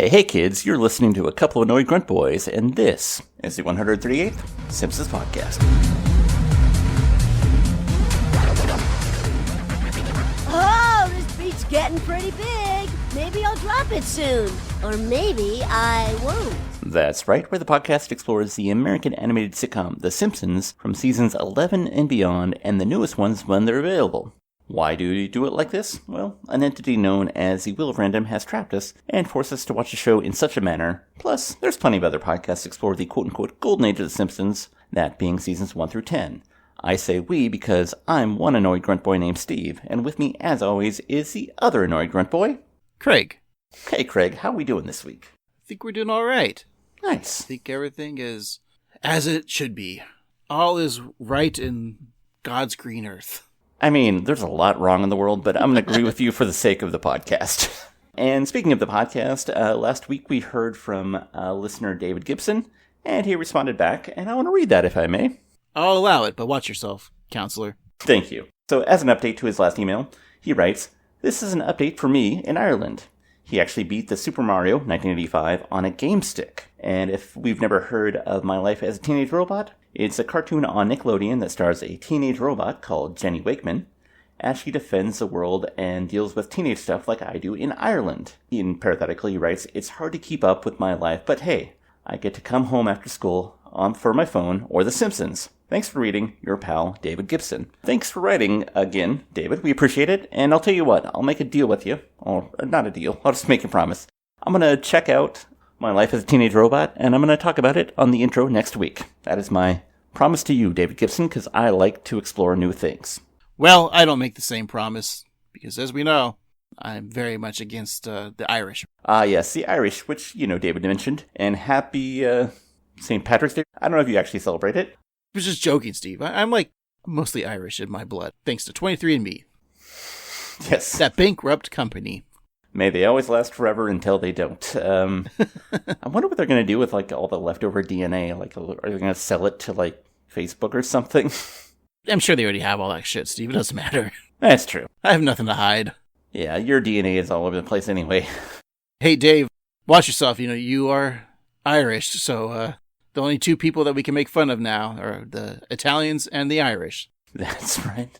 Hey kids, you're listening to a couple of annoyed grunt boys, and this is the 138th Simpsons podcast. Oh, this beat's getting pretty big. Maybe I'll drop it soon. Or maybe I won't. That's right, where the podcast explores the American animated sitcom The Simpsons from seasons 11 and beyond, and the newest ones when they're available. Why do we do it like this? Well, an entity known as the Wheel of Random has trapped us and forced us to watch the show in such a manner. Plus, there's plenty of other podcasts to explore the quote-unquote golden age of The Simpsons, that being seasons 1 through 10. I say we because I'm one annoyed grunt boy named Steve, and with me, as always, is the other annoyed grunt boy, Craig. Hey Craig, how are we doing this week? I think we're doing all right. Nice. I think everything is as it should be. All is right in God's green earth. I mean, there's a lot wrong in the world, but I'm going to agree with you for the sake of the podcast. And speaking of the podcast, last week we heard from listener David Gibson, and he responded back, and I want to read that if I may. I'll allow it, but watch yourself, counselor. Thank you. So as an update to his last email, he writes, "This is an update for me in Ireland." He actually beat the Super Mario 1985 on a game stick. And if we've never heard of My Life as a Teenage Robot, it's a cartoon on Nickelodeon that stars a teenage robot called Jenny Wakeman as she defends the world and deals with teenage stuff like I do in Ireland. And parenthetically, he writes, "It's hard to keep up with my life, but hey, I get to come home after school for my phone or The Simpsons. Thanks for reading, your pal, David Gibson." Thanks for writing again, David. We appreciate it. And I'll tell you what, I'll make a deal with you. Or, not a deal. I'll just make a promise. I'm going to check out My Life as a Teenage Robot, and I'm going to talk about it on the intro next week. That is my promise to you, David Gibson, because I like to explore new things. Well, I don't make the same promise, because as we know, I'm very much against the Irish. Yes, the Irish, which, David mentioned. And happy St. Patrick's Day. I don't know if you actually celebrate it. I was just joking, Steve. I'm mostly Irish in my blood, thanks to 23andMe. Yes. That bankrupt company. May they always last forever until they don't. I wonder what they're going to do with, all the leftover DNA. Are they going to sell it to, Facebook or something? I'm sure they already have all that shit, Steve. It doesn't matter. That's true. I have nothing to hide. Yeah, your DNA is all over the place anyway. Hey, Dave, watch yourself. You are Irish, so the only two people that we can make fun of now are the Italians and the Irish. That's right.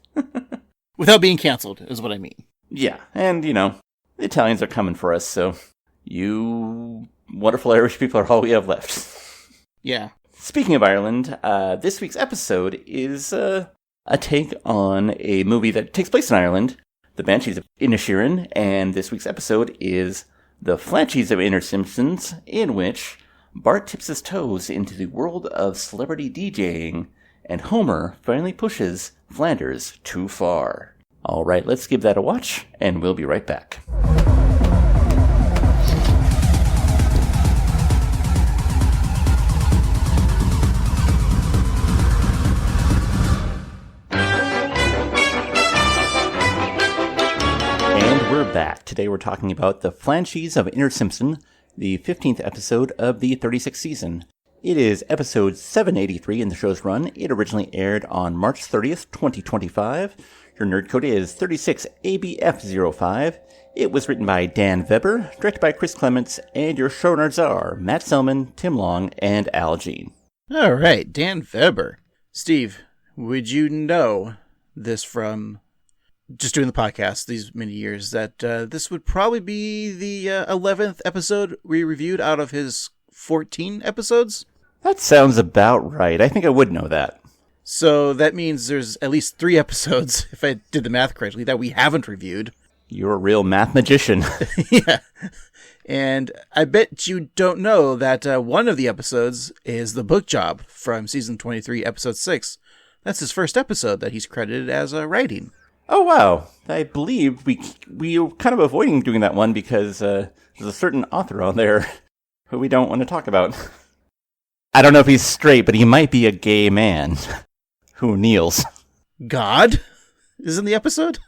Without being canceled, is what I mean. Yeah, and, the Italians are coming for us, so you wonderful Irish people are all we have left. Yeah. Speaking of Ireland, this week's episode is a take on a movie that takes place in Ireland, The Banshees of Inisherin, and this week's episode is The Flandshees of Innersimpson, in which Bart tips his toes into the world of celebrity DJing, and Homer finally pushes Flanders too far. All right, let's give that a watch, and we'll be right back. And we're back. Today we're talking about The Flandshees of Innersimpson, the 15th episode of the 36th season. It is episode 783 in the show's run. It originally aired on March 30th, 2025. Your nerd code is 36 ABF05. It was written by Dan Vebber, directed by Chris Clements, and your showrunners are Matt Selman, Tim Long, and Al Jean. All right, Dan Vebber. Steve, would you know this from just doing the podcast these many years, that this would probably be the 11th episode we reviewed out of his 14 episodes? That sounds about right. I think I would know that. So that means there's at least 3 episodes, if I did the math correctly, that we haven't reviewed. You're a real math magician. Yeah. And I bet you don't know that one of the episodes is the book job from season 23, episode 6. That's his first episode that he's credited as writing. Oh, wow. I believe we were kind of avoiding doing that one because there's a certain author on there who we don't want to talk about. I don't know if he's straight, but he might be a gay man who kneels. God is in the episode?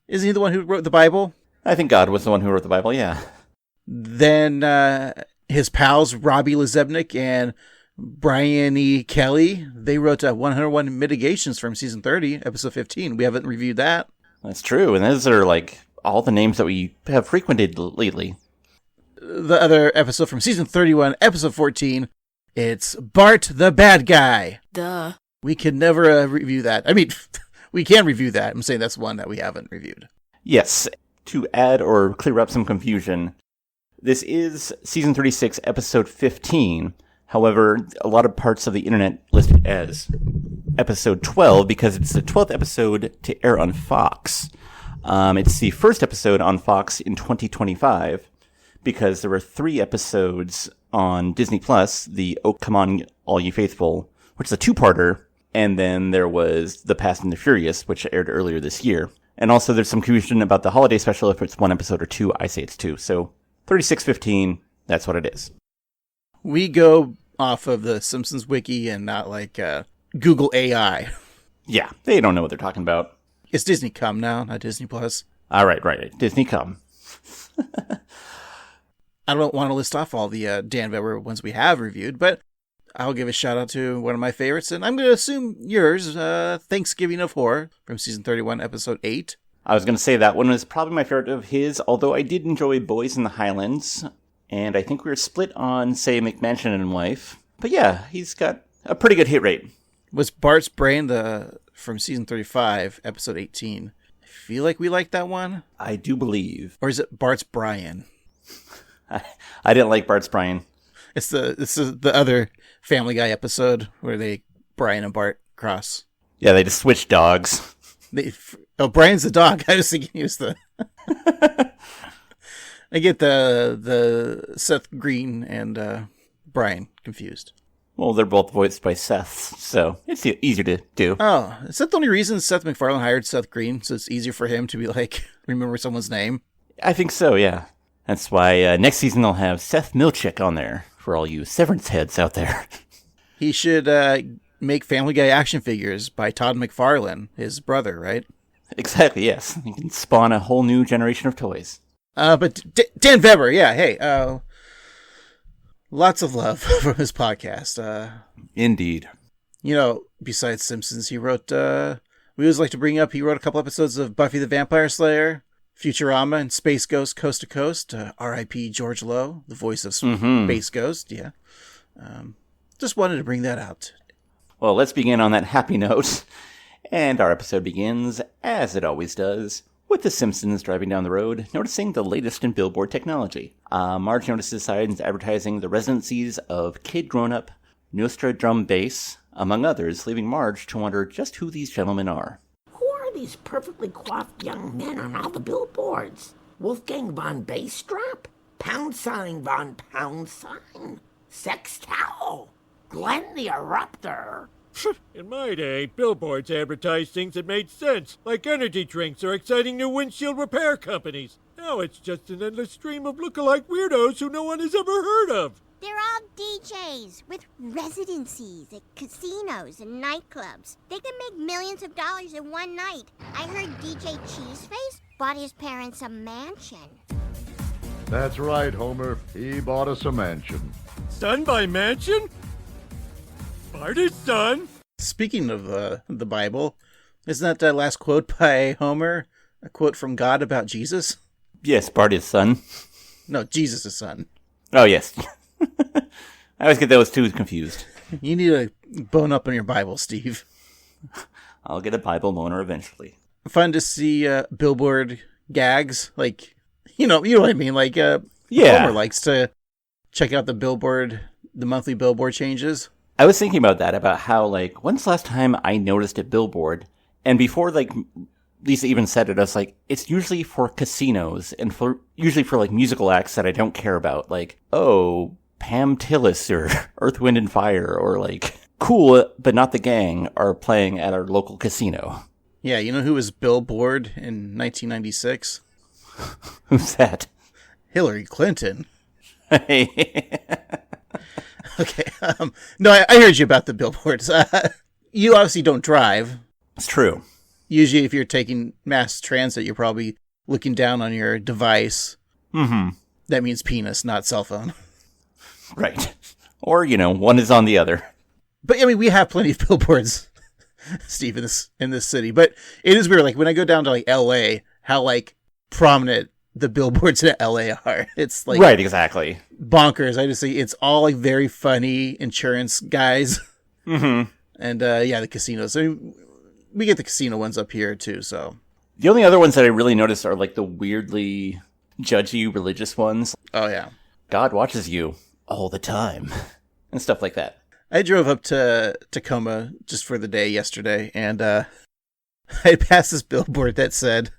Isn't he the one who wrote the Bible? I think God was the one who wrote the Bible, yeah. Then his pals, Robbie Lezebnik and Brian E. Kelly, they wrote 101 Mitigations from season 30, episode 15. We haven't reviewed that. That's true, and those are all the names that we have frequented lately. the other episode from season 31, episode 14. It's Bart the Bad Guy. Duh. We can never review that. I mean, we can review that. I'm saying that's one that we haven't reviewed. Yes. To add or clear up some confusion, this is season 36, episode 15. However, a lot of parts of the internet list it as episode 12 because it's the 12th episode to air on Fox. It's the first episode on Fox in 2025 because there were 3 episodes on Disney Plus, the Oh Come On All You Faithful, which is a 2-parter, and then there was The Fast and the Furious, which aired earlier this year. And also there's some confusion about the holiday special, if it's 1 episode or 2. I say it's 2. So 3615, that's what it is. We go off of the Simpsons wiki and not like Google AI. Yeah, they don't know what they're talking about. It's Disney Come now, not Disney Plus. All right. Disney Come. I don't want to list off all the Dan Vebber ones we have reviewed, but I'll give a shout out to one of my favorites, and I'm going to assume yours, Thanksgiving of Horror, from season 31, episode 8. I was going to say that one was probably my favorite of his, although I did enjoy Boys in the Highlands, and I think we were split on, say, McMansion and Wife. But yeah, he's got a pretty good hit rate. Was Bart's Brain from season 35, episode 18? I feel like we like that one. I do believe. Or is it Bart's Brian? I didn't like Bart's Brian. It's the other Family Guy episode where Brian and Bart cross. Yeah, they just switched dogs. Brian's the dog. I was thinking he was the... I get the Seth Green and Brian confused. Well, they're both voiced by Seth, so it's easier to do. Oh, is that the only reason Seth MacFarlane hired Seth Green? So it's easier for him to be like, remember someone's name? I think so, yeah. That's why next season they'll have Seth Milchick on there for all you Severance heads out there. He should make Family Guy action figures by Todd McFarlane, his brother, right? Exactly, yes. You can spawn a whole new generation of toys. But Dan Vebber, yeah, hey, lots of love from his podcast. Indeed. You know, besides Simpsons, he wrote, we always like to bring up, he wrote a couple episodes of Buffy the Vampire Slayer, Futurama, and Space Ghost Coast to Coast. R.I.P. George Lowe, the voice of Space Ghost, yeah. Just wanted to bring that out. Well, let's begin on that happy note. And our episode begins, as it always does, with the Simpsons driving down the road, noticing the latest in billboard technology. Marge notices signs advertising the residencies of Kid Grown Up, Nostra Drum Bass, among others, leaving Marge to wonder just who these gentlemen are. Who are these perfectly coiffed young men on all the billboards? Wolfgang von Bassstrap? Pound sign von Pound sign? Sex towel? Glenn the Eruptor? In my day, billboards advertised things that made sense, like energy drinks or exciting new windshield repair companies. Now it's just an endless stream of look-alike weirdos who no one has ever heard of. They're all DJs with residencies at casinos and nightclubs. They can make millions of dollars in one night. I heard DJ Cheeseface bought his parents a mansion. That's right, Homer. He bought us a mansion. Son by mansion? Bart is son. Speaking of the Bible, isn't that last quote by Homer a quote from God about Jesus? Yes, Bart is son. No, Jesus' son. Oh, yes. I always get those two confused. You need to bone up on your Bible, Steve. I'll get a Bible loaner eventually. Fun to see billboard gags, like, you know what I mean? Like, yeah. Homer likes to check out the monthly billboard changes. I was thinking about that, about how, like, when's the last time I noticed a billboard? And before, like, Lisa even said it, I was like, it's usually for casinos and usually for, like, musical acts that I don't care about. Like, oh, Pam Tillis or Earth, Wind, and Fire or, like, Cool But Not the Gang are playing at our local casino. Yeah, you know who was billboard in 1996? Who's that? Hillary Clinton. Okay. No, I heard you about the billboards. You obviously don't drive. It's true. Usually if you're taking mass transit, you're probably looking down on your device. Mm-hmm. That means penis, not cell phone. Right. Or, one is on the other. But, I mean, we have plenty of billboards, Steve, in this city. But it is weird. Like, when I go down to, like, L.A., how, like, prominent the billboards in LA are. It's like Right, exactly. bonkers. I just see it's all like very funny insurance guys. Mm-hmm. And the casinos. I mean, we get the casino ones up here too, so. The only other ones that I really noticed are like the weirdly judgy religious ones. Oh yeah. God watches you all the time. And stuff like that. I drove up to Tacoma just for the day yesterday, and I passed this billboard that said,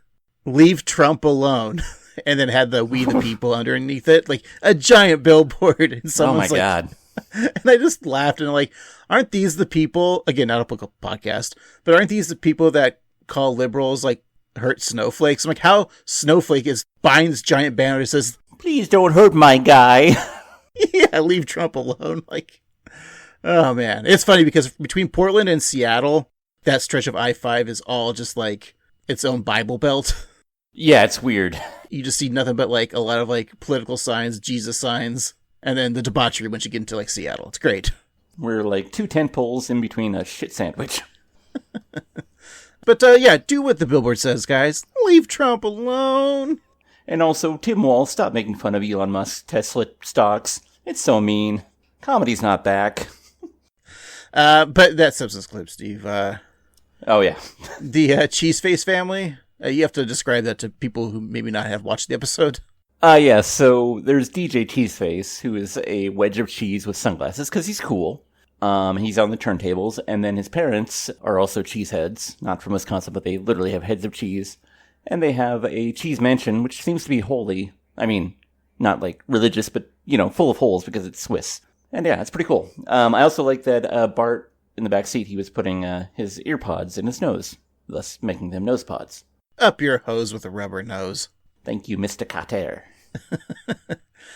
"Leave Trump alone," and then had the "We the People" underneath it, like a giant billboard. And someone's God. And I just laughed and I'm like, aren't these the people, again, not a podcast, but aren't these the people that call liberals like hurt snowflakes? I'm like, how snowflake is buying this giant banner that says, "Please don't hurt my guy." yeah, leave Trump alone. Like, oh man. It's funny because between Portland and Seattle, that stretch of I-5 is all just like its own Bible belt. Yeah, it's weird. You just see nothing but like a lot of like political signs, Jesus signs, and then the debauchery once you get into like Seattle. It's great. We're like 2 tent poles in between a shit sandwich. But yeah, do what the billboard says, guys. Leave Trump alone. And also, Tim Wall, stop making fun of Elon Musk's Tesla stocks. It's so mean. Comedy's not back. But that Simpsons clip, Steve. Oh, yeah. The Cheese Face family. You have to describe that to people who maybe not have watched the episode. Yeah, so there's DJ Cheeseface, who is a wedge of cheese with sunglasses, because he's cool. He's on the turntables, and then his parents are also cheeseheads, not from Wisconsin, but they literally have heads of cheese. And they have a cheese mansion, which seems to be holy. I mean, not like religious, but, full of holes because it's Swiss. And yeah, it's pretty cool. I also like that Bart, in the back seat, he was putting his ear pods in his nose, thus making them nose pods. Up your hose with a rubber nose. Thank you, Mr. Carter.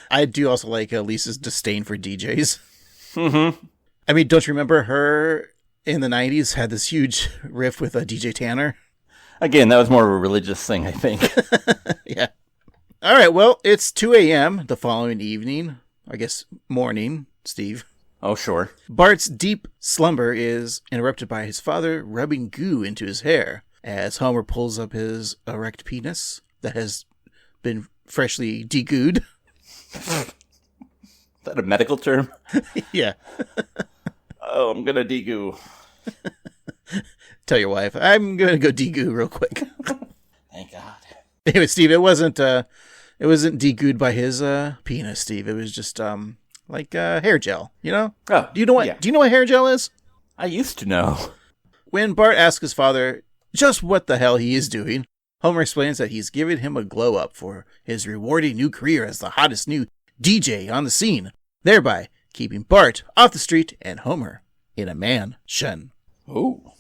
I do also like Lisa's disdain for DJs. Mm-hmm. I mean, don't you remember her in the 90s had this huge riff with DJ Tanner? Again, that was more of a religious thing, I think. Yeah. All right, well, it's 2 a.m. the following evening. I guess morning, Steve. Oh, sure. Bart's deep slumber is interrupted by his father rubbing goo into his hair as Homer pulls up his erect penis that has been freshly degooed. Is that a medical term? Yeah. Oh, I'm gonna degoo. Tell your wife, I'm gonna go degoo real quick. Thank God. Anyway, Steve, it wasn't degooed by his penis, Steve. It was just like hair gel, Oh, Do you know what? Yeah. Do you know what hair gel is? I used to know. When Bart asks his father just what the hell he is doing, Homer explains that he's giving him a glow up for his rewarding new career as the hottest new DJ on the scene, thereby keeping Bart off the street and Homer in a mansion. Ooh.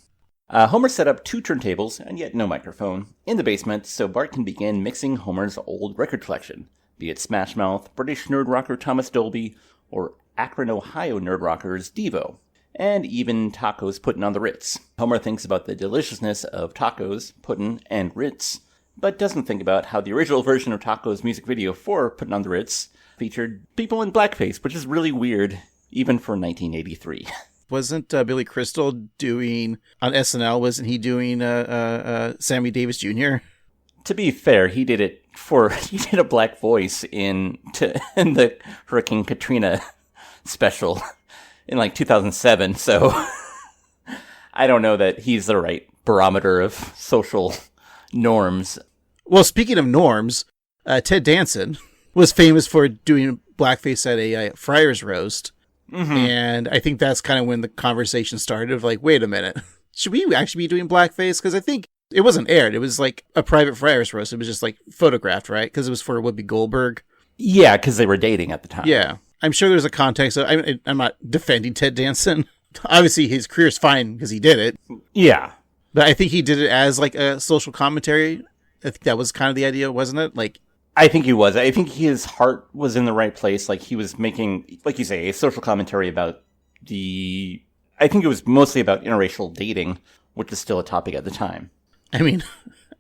Homer set up 2 turntables and yet no microphone in the basement so Bart can begin mixing Homer's old record collection, be it Smash Mouth, British nerd rocker Thomas Dolby, or Akron, Ohio nerd rockers Devo, and even tacos Puddin' on the Ritz. Homer thinks about the deliciousness of tacos, puddin', and Ritz, but doesn't think about how the original version of Taco's music video for Puddin' on the Ritz featured people in blackface, which is really weird, even for 1983. Wasn't Billy Crystal doing, on SNL, wasn't he doing Sammy Davis Jr.? To be fair, he did a black voice in the Hurricane Katrina special in like 2007, so I don't know that he's the right barometer of social norms. Well, speaking of norms, Ted Danson was famous for doing blackface at a Friars roast. Mm-hmm. And I think that's kind of when the conversation started of like, wait a minute, should we actually be doing blackface? Because I think it wasn't aired. It was like a private Friars roast. It was just like photographed, right? Because it was for Whoopi Goldberg. Yeah, because they were dating at the time. Yeah. I'm sure there's a context. I'm not defending Ted Danson. Obviously, his career's fine because he did it. Yeah. But I think he did it as like a social commentary. I think that was kind of the idea, wasn't it? Like, I think he was. I think his heart was in the right place. Like, he was making, like you say, a social commentary about I think it was mostly about interracial dating, which is still a topic at the time. I mean,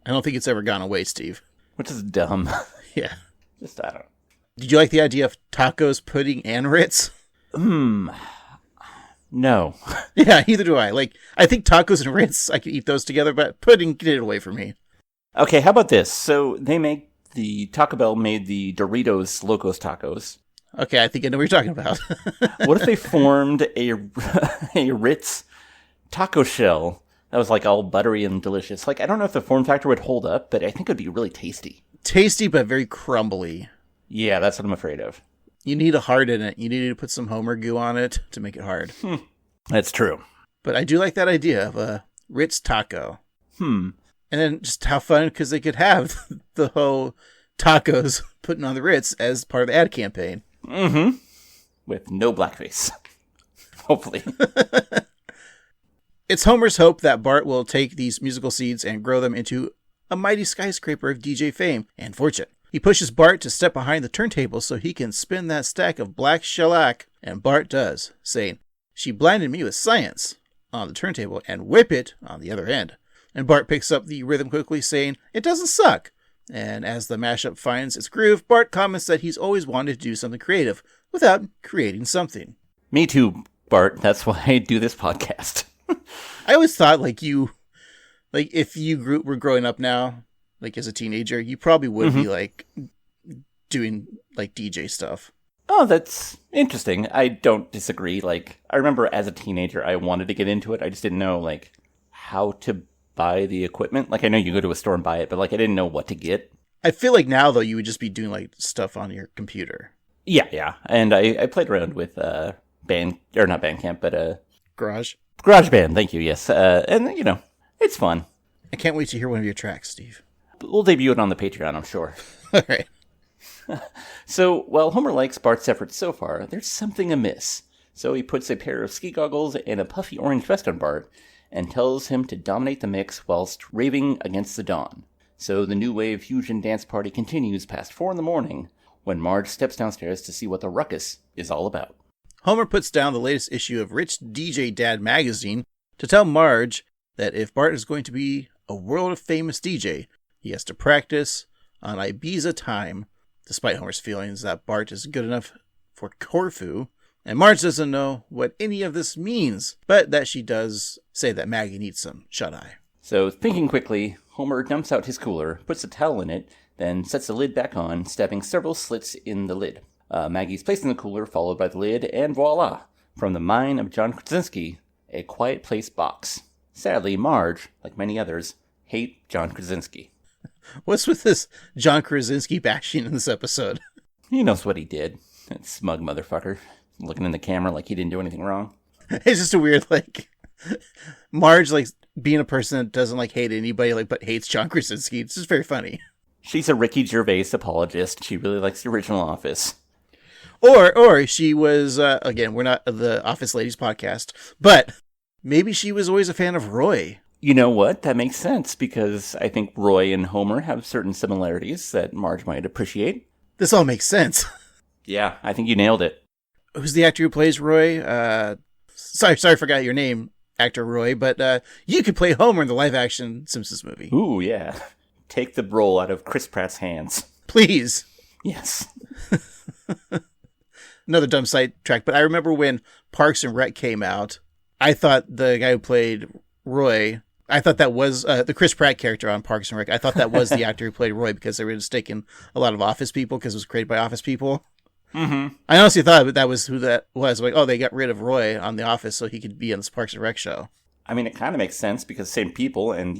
I don't think it's ever gone away, Steve. Which is dumb. Yeah. Just, I don't know. Did you like the idea of tacos, pudding, and Ritz? No. Yeah, neither do I. Like, I think tacos and Ritz, I could eat those together, but pudding, get it away from me. Okay, how about this? So they make the Taco Bell made the Doritos Locos Tacos. Okay, I think I know what you're talking about. What if they formed a Ritz taco shell that was like all buttery and delicious? Like, I don't know if the form factor would hold up, but I think it would be really tasty. Tasty, but very crumbly. Yeah, that's what I'm afraid of. You need a heart in it. You need to put some Homer goo on it to make it hard. That's true. But I do like that idea of a Ritz taco. And then just how fun, because they could have the whole tacos putting on the Ritz as part of the ad campaign. Mm-hmm. With no blackface. Hopefully. It's Homer's hope that Bart will take these musical seeds and grow them into a mighty skyscraper of DJ fame and fortune. He pushes Bart to step behind the turntable so he can spin that stack of black shellac, and Bart does, saying, "She blinded me with science," on the turntable and whip it on the other end. And Bart picks up the rhythm quickly, saying, "It doesn't suck." And as the mashup finds its groove, Bart comments that he's always wanted to do something creative without creating something. Me too, Bart. That's why I do this podcast. I always thought, if you were growing up now, like as a teenager, you probably would be doing DJ stuff. Oh, that's interesting. I don't disagree. I remember as a teenager, I wanted to get into it. I just didn't know how to buy the equipment. I know you go to a store and buy it, but I didn't know what to get. I feel like now though, you would just be doing stuff on your computer. Yeah. And I played around with not Bandcamp, but GarageBand. Thank you. Yes. And it's fun. I can't wait to hear one of your tracks, Steve. We'll debut it on the Patreon, I'm sure. All right. So, while Homer likes Bart's efforts so far, there's something amiss. So he puts a pair of ski goggles and a puffy orange vest on Bart and tells him to dominate the mix whilst raving against the dawn. So the new wave fusion dance party continues past 4 a.m. when Marge steps downstairs to see what the ruckus is all about. Homer puts down the latest issue of Rich DJ Dad magazine to tell Marge that if Bart is going to be a world-famous DJ, he has to practice on Ibiza time, despite Homer's feelings that Bart is good enough for Corfu. And Marge doesn't know what any of this means, but that she does say that Maggie needs some shut-eye. So, thinking quickly, Homer dumps out his cooler, puts a towel in it, then sets the lid back on, stabbing several slits in the lid. Maggie's placed in the cooler, followed by the lid, and voila! From the mind of John Krasinski, a Quiet Place box. Sadly, Marge, like many others, hate John Krasinski. What's with this John Krasinski bashing in this episode? He knows what he did. That smug motherfucker. Looking in the camera like he didn't do anything wrong. It's just a weird, Marge, being a person that doesn't, hate anybody, but hates John Krasinski. It's just very funny. She's a Ricky Gervais apologist. She really likes the original Office. Or she was, again, we're not the Office Ladies podcast, but maybe she was always a fan of Roy. You know what? That makes sense, because I think Roy and Homer have certain similarities that Marge might appreciate. This all makes sense. Yeah, I think you nailed it. Who's the actor who plays Roy? Sorry, I forgot your name, actor Roy, but you could play Homer in the live-action Simpsons movie. Ooh, yeah. Take the role out of Chris Pratt's hands. Please. Yes. Another dumb sidetrack, but I remember when Parks and Rec came out, I thought the guy who played Roy, I thought that was the Chris Pratt character on Parks and Rec. I thought that was the actor who played Roy because they were just taking a lot of Office people because it was created by Office people. Mm-hmm. I honestly thought that was who that was. They got rid of Roy on The Office so he could be on this Parks and Rec show. I mean, it kind of makes sense because same people, and,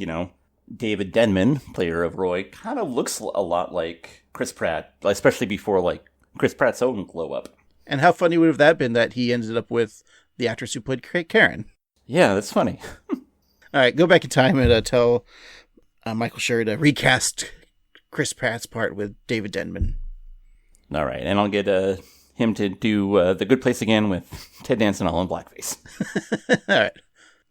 David Denman, player of Roy, kind of looks a lot like Chris Pratt, especially before, Chris Pratt's own glow-up. And how funny would have that been that he ended up with the actress who played Karen? Yeah, that's funny. All right, go back in time and tell Michael Schur to recast Chris Pratt's part with David Denman. All right, and I'll get him to do The Good Place again with Ted Danson all in blackface. All right.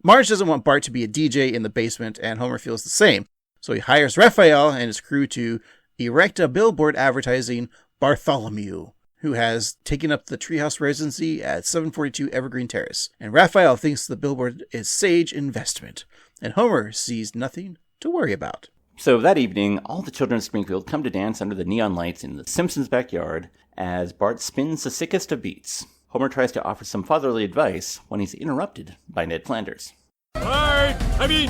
Marge doesn't want Bart to be a DJ in the basement, and Homer feels the same. So he hires Raphael and his crew to erect a billboard advertising Bartholomew, who has taken up the treehouse residency at 742 Evergreen Terrace. And Raphael thinks the billboard is sage investment, and Homer sees nothing to worry about. So that evening, all the children of Springfield come to dance under the neon lights in the Simpsons' backyard as Bart spins the sickest of beats. Homer tries to offer some fatherly advice when he's interrupted by Ned Flanders. Bartholomew,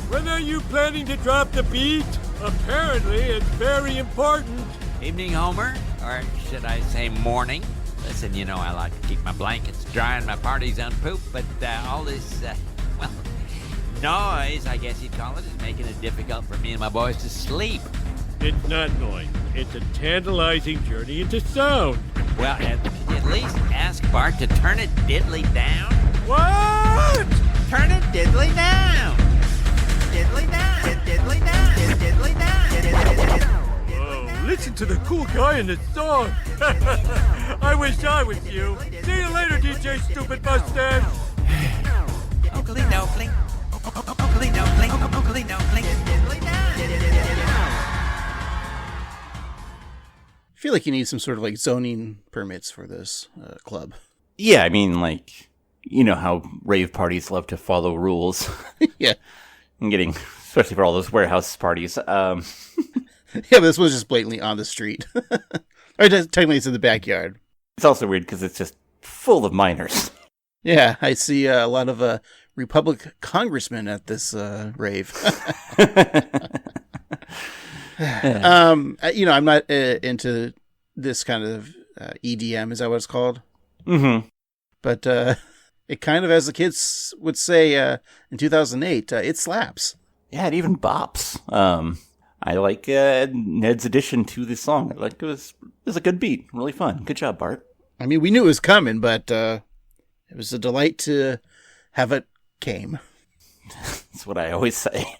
when are you planning to drop the beat? Apparently, it's very important. Evening, Homer, or should I say morning? Listen, you know I like to keep my blankets dry and my parties on poop, but all this, noise, I guess you'd call it, is making it difficult for me and my boys to sleep. It's not noise. It's a tantalizing journey into sound. Well, can you at least ask Bart to turn it diddly down? What? Turn it diddly down! Diddly down! Diddly down! Diddly down! Diddly down! Whoa, listen to the cool guy in this song. I wish I was you. See you later, DJ Stupid Mustache. Oakley dokley. Oakley dokley. Oakley dokley. Diddly down! I feel like you need some sort of like zoning permits for this club. Yeah, I mean, like, you know how rave parties love to follow rules. Yeah. And getting, especially for all those warehouse parties. Yeah, but this was just blatantly on the street. Or technically it's in the backyard. It's also weird because it's just full of minors. Yeah, I see a lot of Republic congressmen at this rave. I'm not into this kind of EDM. Is that what it's called? Mm-hmm. But it kind of, as the kids would say in 2008, it slaps. Yeah, it even bops. I like Ned's addition to this song. It was a good beat. Really fun. Good job, Bart. I mean, we knew it was coming, but it was a delight to have it came. That's what I always say.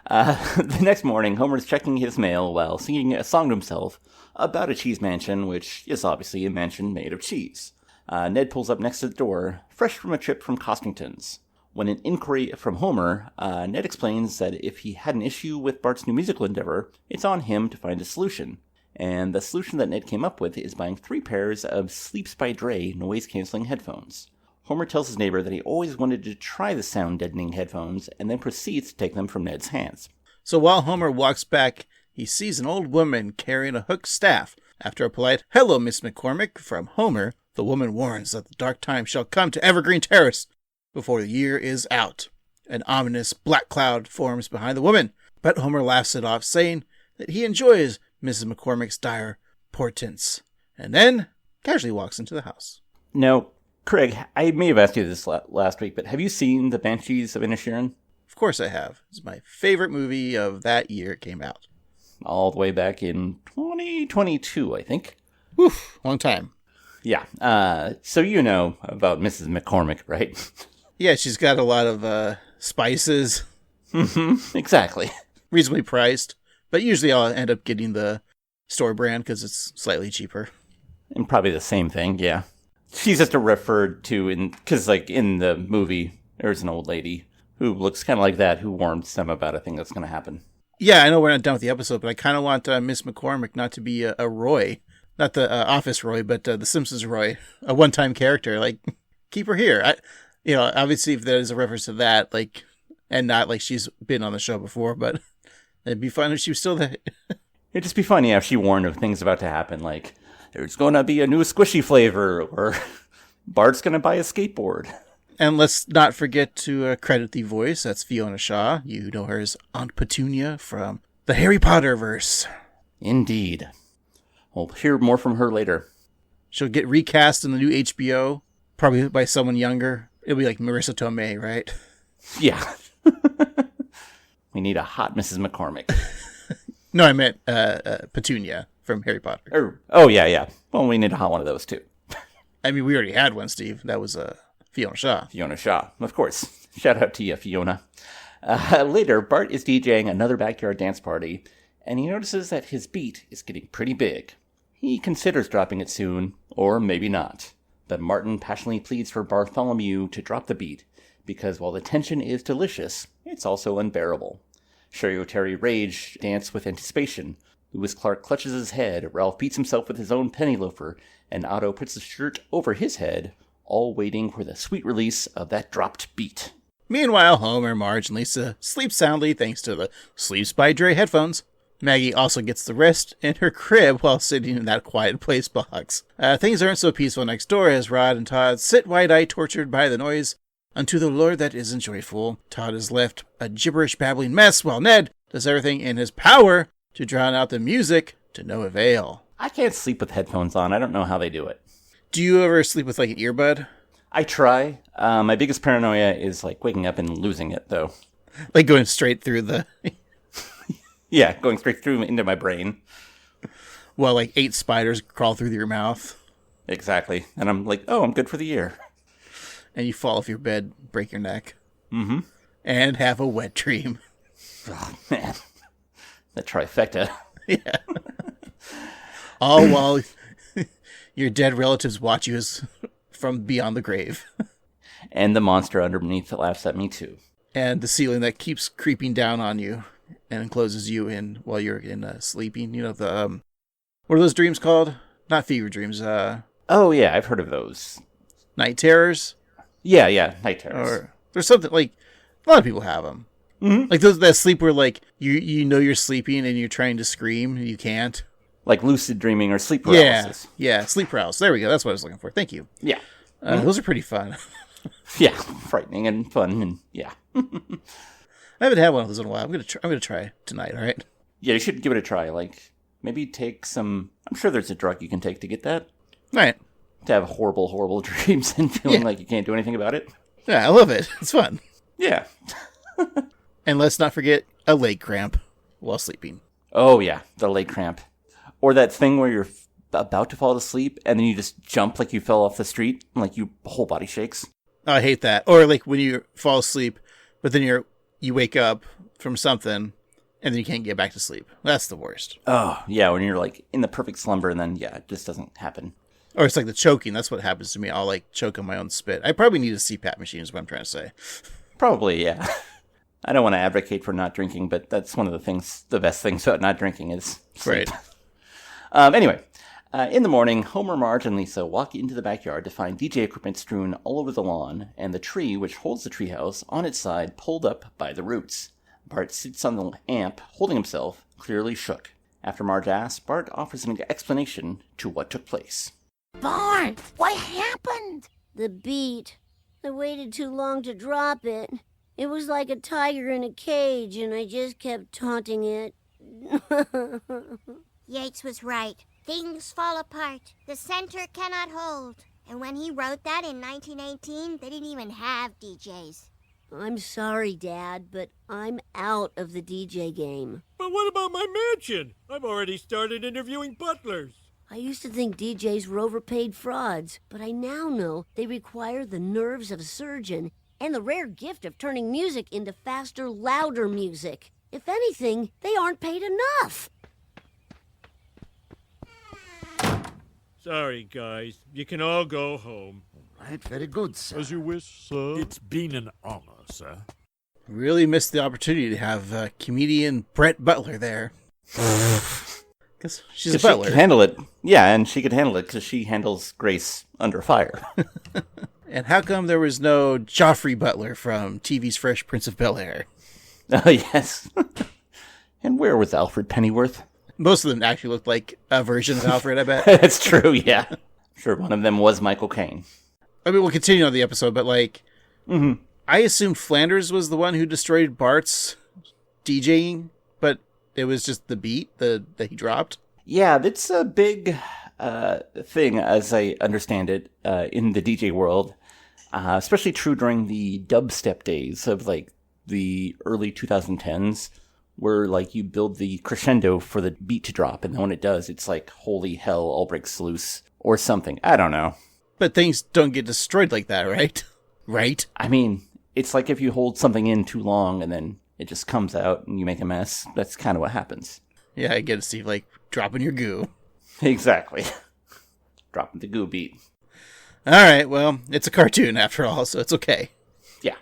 The next morning, Homer's checking his mail while singing a song to himself about a cheese mansion, which is obviously a mansion made of cheese. Ned pulls up next to the door, fresh from a trip from Costington's. When an inquiry from Homer, Ned explains that if he had an issue with Bart's new musical endeavor, it's on him to find a solution. And the solution that Ned came up with is buying 3 pairs of Sleeps by Dre noise-canceling headphones. Homer tells his neighbor that he always wanted to try the sound-deadening headphones and then proceeds to take them from Ned's hands. So while Homer walks back, he sees an old woman carrying a hooked staff. After a polite, "Hello, Miss McCormick," from Homer, the woman warns that the dark time shall come to Evergreen Terrace before the year is out. An ominous black cloud forms behind the woman, but Homer laughs it off, saying that he enjoys Mrs. McCormick's dire portents, and then casually walks into the house. Now, Craig, I may have asked you this last week, but have you seen The Banshees of Inisherin? Of course I have. It's my favorite movie of that year it came out. All the way back in 2022, I think. Oof, long time. Yeah. So you know about Mrs. McCormick, right? Yeah, she's got a lot of spices. Mm-hmm. Exactly. Reasonably priced. But usually I'll end up getting the store brand because it's slightly cheaper. And probably the same thing, yeah. She's just referred to because like in the movie, there's an old lady who looks kind of like that who warns them about a thing that's going to happen. Yeah, I know we're not done with the episode, but I kind of want Miss McCormick not to be a Roy. Not the Office Roy, but the Simpsons Roy. A one-time character. Like, keep her here. Obviously if there's a reference to that, like, and not like she's been on the show before, but it'd be fun if she was still there. It'd just be funny if she warned of things about to happen, like, there's going to be a new squishy flavor, or Bart's going to buy a skateboard. And let's not forget to credit the voice. That's Fiona Shaw. You know her as Aunt Petunia from the Harry Potter verse. Indeed. We'll hear more from her later. She'll get recast in the new HBO, probably by someone younger. It'll be like Marissa Tomei, right? Yeah. We need a hot Mrs. McCormick. No, I meant Petunia from Harry Potter. Yeah. Well, we need a hot one of those, too. I mean, we already had one, Steve. That was Fiona Shaw. Fiona Shaw, of course. Shout out to you, Fiona. Later, Bart is DJing another backyard dance party, and he notices that his beat is getting pretty big. He considers dropping it soon, or maybe not. But Martin passionately pleads for Bartholomew to drop the beat, because while the tension is delicious, it's also unbearable. Sherry O'Terry Rage dance with anticipation. Lewis Clark clutches his head, Ralph beats himself with his own penny loafer, and Otto puts the shirt over his head, all waiting for the sweet release of that dropped beat. Meanwhile, Homer, Marge, and Lisa sleep soundly thanks to the Sleeps by Dre headphones. Maggie also gets the rest in her crib while sitting in that quiet place box. Things aren't so peaceful next door as Rod and Todd sit wide-eyed tortured by the noise unto the Lord that isn't joyful. Todd is left a gibberish babbling mess while Ned does everything in his power to drown out the music to no avail. I can't sleep with headphones on. I don't know how they do it. Do you ever sleep with like an earbud? I try. My biggest paranoia is like waking up and losing it, though. Like going straight through the... Yeah, going straight through into my brain. Well, like 8 spiders crawl through your mouth. Exactly. And I'm like, oh, I'm good for the year. And you fall off your bed, break your neck. Mm-hmm. And have a wet dream. Oh, man. The trifecta. Yeah. All while your dead relatives watch you from beyond the grave. And the monster underneath that laughs at me, too. And the ceiling that keeps creeping down on you and encloses you in while you're in sleeping. You know, the, what are those dreams called? Not fever dreams. Oh, yeah, I've heard of those. Night terrors? Yeah, night terrors. Or there's something, like, a lot of people have them. Mm-hmm. Like that sleep where, like, you know you're sleeping and you're trying to scream and you can't. Like lucid dreaming or sleep paralysis. Yeah, sleep paralysis. There we go. That's what I was looking for. Thank you. Yeah. Those are pretty fun. Yeah, frightening and fun, and yeah. I haven't had one of those in a while. I'm gonna try tonight. All right. Yeah, you should give it a try. Like, maybe take some... I'm sure there's a drug you can take to get that. All right. To have horrible, horrible dreams and feeling like you can't do anything about it. Yeah, I love it. It's fun. Yeah. And let's not forget a leg cramp while sleeping. Oh, yeah, the leg cramp. Or that thing where you're about to fall asleep and then you just jump like you fell off the street and like your whole body shakes. Oh, I hate that. Or like when you fall asleep, but then you wake up from something and then you can't get back to sleep. That's the worst. Oh, yeah, when you're like in the perfect slumber and then, yeah, it just doesn't happen. Or it's like the choking. That's what happens to me. I'll like choke on my own spit. I probably need a CPAP machine is what I'm trying to say. Probably, yeah. I don't want to advocate for not drinking, but that's one of the best things about not drinking is sleep. Right. Anyway, in the morning, Homer, Marge, and Lisa walk into the backyard to find DJ equipment strewn all over the lawn, and the tree which holds the treehouse on its side pulled up by the roots. Bart sits on the amp, holding himself, clearly shook. After Marge asks, Bart offers an explanation to what took place. Bart, what happened? The beat. I waited too long to drop it. It was like a tiger in a cage, and I just kept taunting it. Yates was right. Things fall apart. The center cannot hold. And when he wrote that in 1918, they didn't even have DJs. I'm sorry, Dad, but I'm out of the DJ game. But what about my mansion? I've already started interviewing butlers. I used to think DJs were overpaid frauds, but I now know they require the nerves of a surgeon and the rare gift of turning music into faster, louder music. If anything, they aren't paid enough. Sorry, guys. You can all go home. Right, very good, sir. As you wish, sir. It's been an honor, sir. Really missed the opportunity to have comedian Brett Butler there. Because she's a butler. She could handle it. Yeah, and she could handle it because she handles Grace under fire. And how come there was no Joffrey Butler from TV's Fresh Prince of Bel-Air? Oh, yes. And where was Alfred Pennyworth? Most of them actually looked like a version of Alfred, I bet. That's true, yeah. I'm sure one of them was Michael Caine. I mean, we'll continue on the episode, but like, I assumed Flanders was the one who destroyed Bart's DJing, but it was just the beat that he dropped. Yeah, that's a big thing, as I understand it, in the DJ world. Especially true during the dubstep days of like the early 2010s, where like you build the crescendo for the beat to drop, and then when it does, it's like, holy hell, all breaks loose, or something. I don't know. But things don't get destroyed like that, right? Right? I mean, it's like if you hold something in too long and then it just comes out and you make a mess. That's kind of what happens. Yeah, I get it, Steve. Like, dropping your goo. Exactly. Dropping the goo beat. All right, well, it's a cartoon after all, so it's okay. Yeah.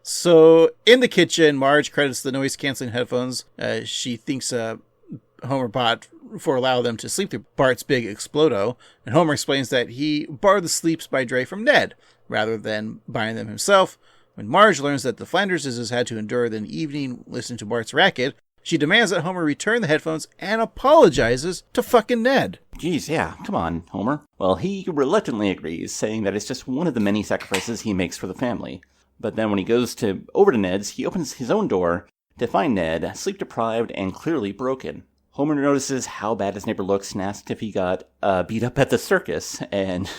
So, in the kitchen, Marge credits the noise-canceling headphones. She thinks Homer bought for allow them to sleep through Bart's big explodo, and Homer explains that he borrowed the sleeps by Dre from Ned, rather than buying them himself. When Marge learns that the Flanderses has had to endure the evening listening to Bart's racket, she demands that Homer return the headphones and apologizes to fucking Ned. Geez, yeah, come on, Homer. Well, he reluctantly agrees, saying that it's just one of the many sacrifices he makes for the family. But then when he goes over to Ned's, he opens his own door to find Ned sleep-deprived and clearly broken. Homer notices how bad his neighbor looks and asks if he got beat up at the circus, and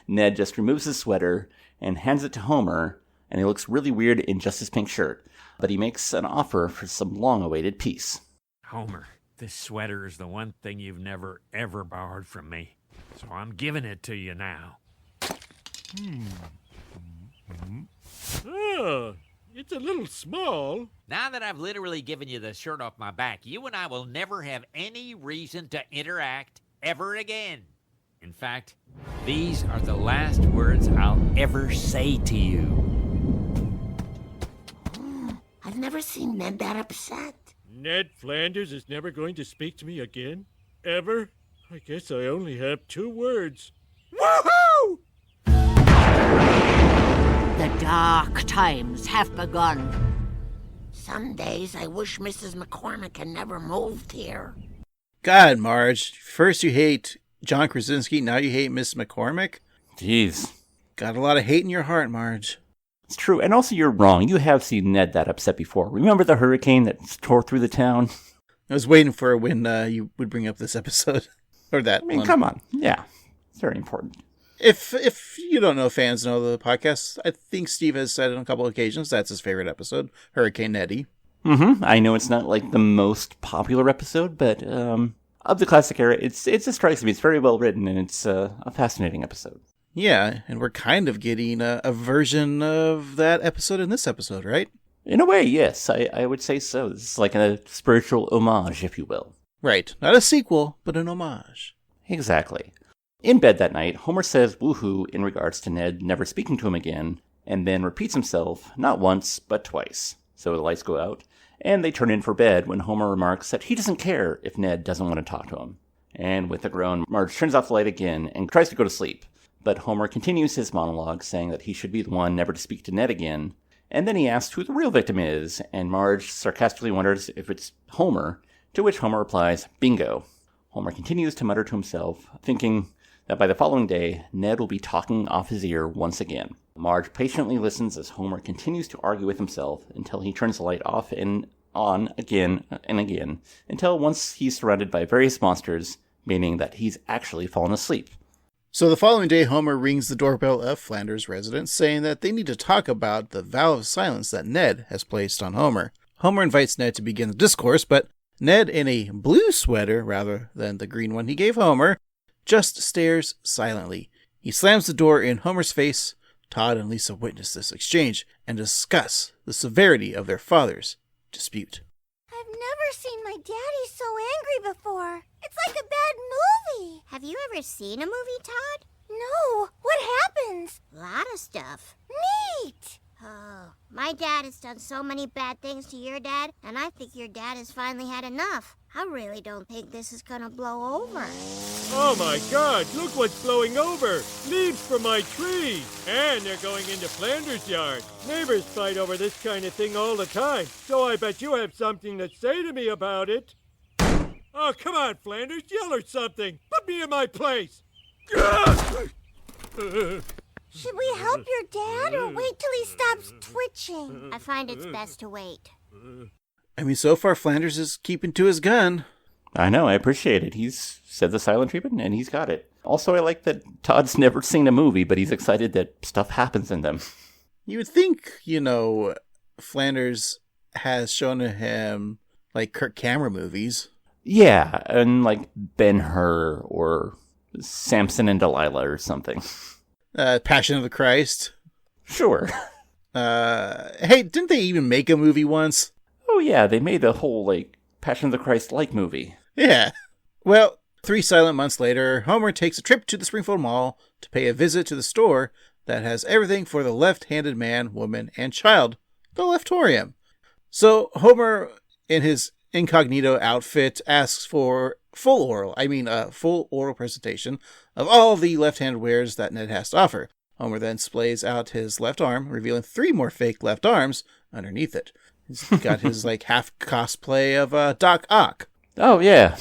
Ned just removes his sweater and hands it to Homer, and he looks really weird in just his pink shirt. But he makes an offer for some long-awaited peace. Homer, this sweater is the one thing you've never, ever borrowed from me. So I'm giving it to you now. Oh, it's a little small. Now that I've literally given you the shirt off my back, you and I will never have any reason to interact ever again. In fact, these are the last words I'll ever say to you. I've never seen Ned that upset. Ned Flanders is never going to speak to me again? Ever? I guess I only have 2 words. Woohoo! The dark times have begun. Some days I wish Mrs. McCormick had never moved here. God, Marge. First you hate John Krasinski, now you hate Miss McCormick? Jeez. Got a lot of hate in your heart, Marge. It's true, and also you're wrong. You have seen Ned that upset before. Remember the hurricane that tore through the town? I was waiting for when you would bring up this episode. Or that I mean, one. come on. Yeah, it's very important. If you don't know, fans know the podcast, I think Steve has said on a couple of occasions that's his favorite episode, Hurricane Neddy. I know it's not like the most popular episode, but of the classic era, it just strikes me. It's very well written, and it's a fascinating episode. Yeah, and we're kind of getting a version of that episode in this episode, right? In a way, yes, I would say so. This is like a spiritual homage, if you will. Right. Not a sequel, but an homage. Exactly. In bed that night, Homer says woohoo in regards to Ned never speaking to him again, and then repeats himself not once, but twice. So the lights go out, and they turn in for bed when Homer remarks that he doesn't care if Ned doesn't want to talk to him. And with a groan, Marge turns off the light again and tries to go to sleep. But Homer continues his monologue, saying that he should be the one never to speak to Ned again, and then he asks who the real victim is, and Marge sarcastically wonders if it's Homer, to which Homer replies, bingo. Homer continues to mutter to himself, thinking that by the following day, Ned will be talking off his ear once again. Marge patiently listens as Homer continues to argue with himself until he turns the light off and on again and again, until once he's surrounded by various monsters, meaning that he's actually fallen asleep. So the following day, Homer rings the doorbell of Flanders' residence, saying that they need to talk about the vow of silence that Ned has placed on Homer. Homer invites Ned to begin the discourse, but Ned, in a blue sweater rather than the green one he gave Homer, just stares silently. He slams the door in Homer's face. Todd and Lisa witness this exchange and discuss the severity of their father's dispute. I've never seen my daddy so angry before. It's like a bad movie. Have you ever seen a movie, Todd? No. What happens? A lot of stuff. Neat. Oh, my dad has done so many bad things to your dad, and I think your dad has finally had enough. I really don't think this is gonna blow over. Oh my God, look what's blowing over. Leaves from my tree. And they're going into Flanders' yard. Neighbors fight over this kind of thing all the time, so I bet you have something to say to me about it. Oh, come on, Flanders, yell or something. Put me in my place. Should we help your dad or wait till he stops twitching? I find it's best to wait. I mean, so far Flanders is keeping to his gun. I know, I appreciate it. He's said the silent treatment, and he's got it. Also, I like that Todd's never seen a movie, but he's excited that stuff happens in them. You would think, Flanders has shown him, like, Kirk Cameron movies. Yeah, and like Ben-Hur or Samson and Delilah or something. Passion of the Christ. Sure. Hey, didn't they even make a movie once? Oh yeah, they made a whole, Passion of the Christ-like movie. Yeah. Well, 3 silent months later, Homer takes a trip to the Springfield Mall to pay a visit to the store that has everything for the left-handed man, woman, and child, the Leftorium. So Homer, in his incognito outfit, asks for full oral presentation of all the left-handed wares that Ned has to offer. Homer then splays out his left arm, revealing 3 more fake left arms underneath it. He's got his half cosplay of Doc Ock. Oh yeah.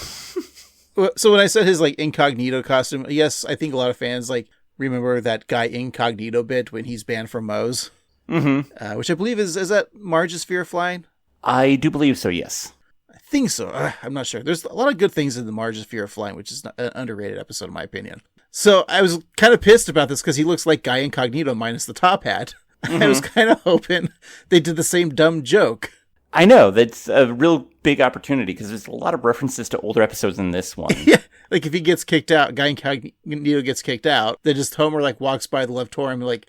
So when I said his like incognito costume, yes, I think a lot of fans like remember that guy Incognito bit when he's banned from Moe's, which I believe is that Marge's fear of flying? I do believe so, yes. I think so. I'm not sure. There's a lot of good things in the Marge's fear of flying, which is an underrated episode in my opinion. So I was kind of pissed about this because he looks like Guy Incognito minus the top hat. I was kind of hoping they did the same dumb joke. I know, that's a real big opportunity because there's a lot of references to older episodes in this one. Yeah, like if he gets kicked out, Guy Incognito gets kicked out, then just Homer like walks by the Leftorium like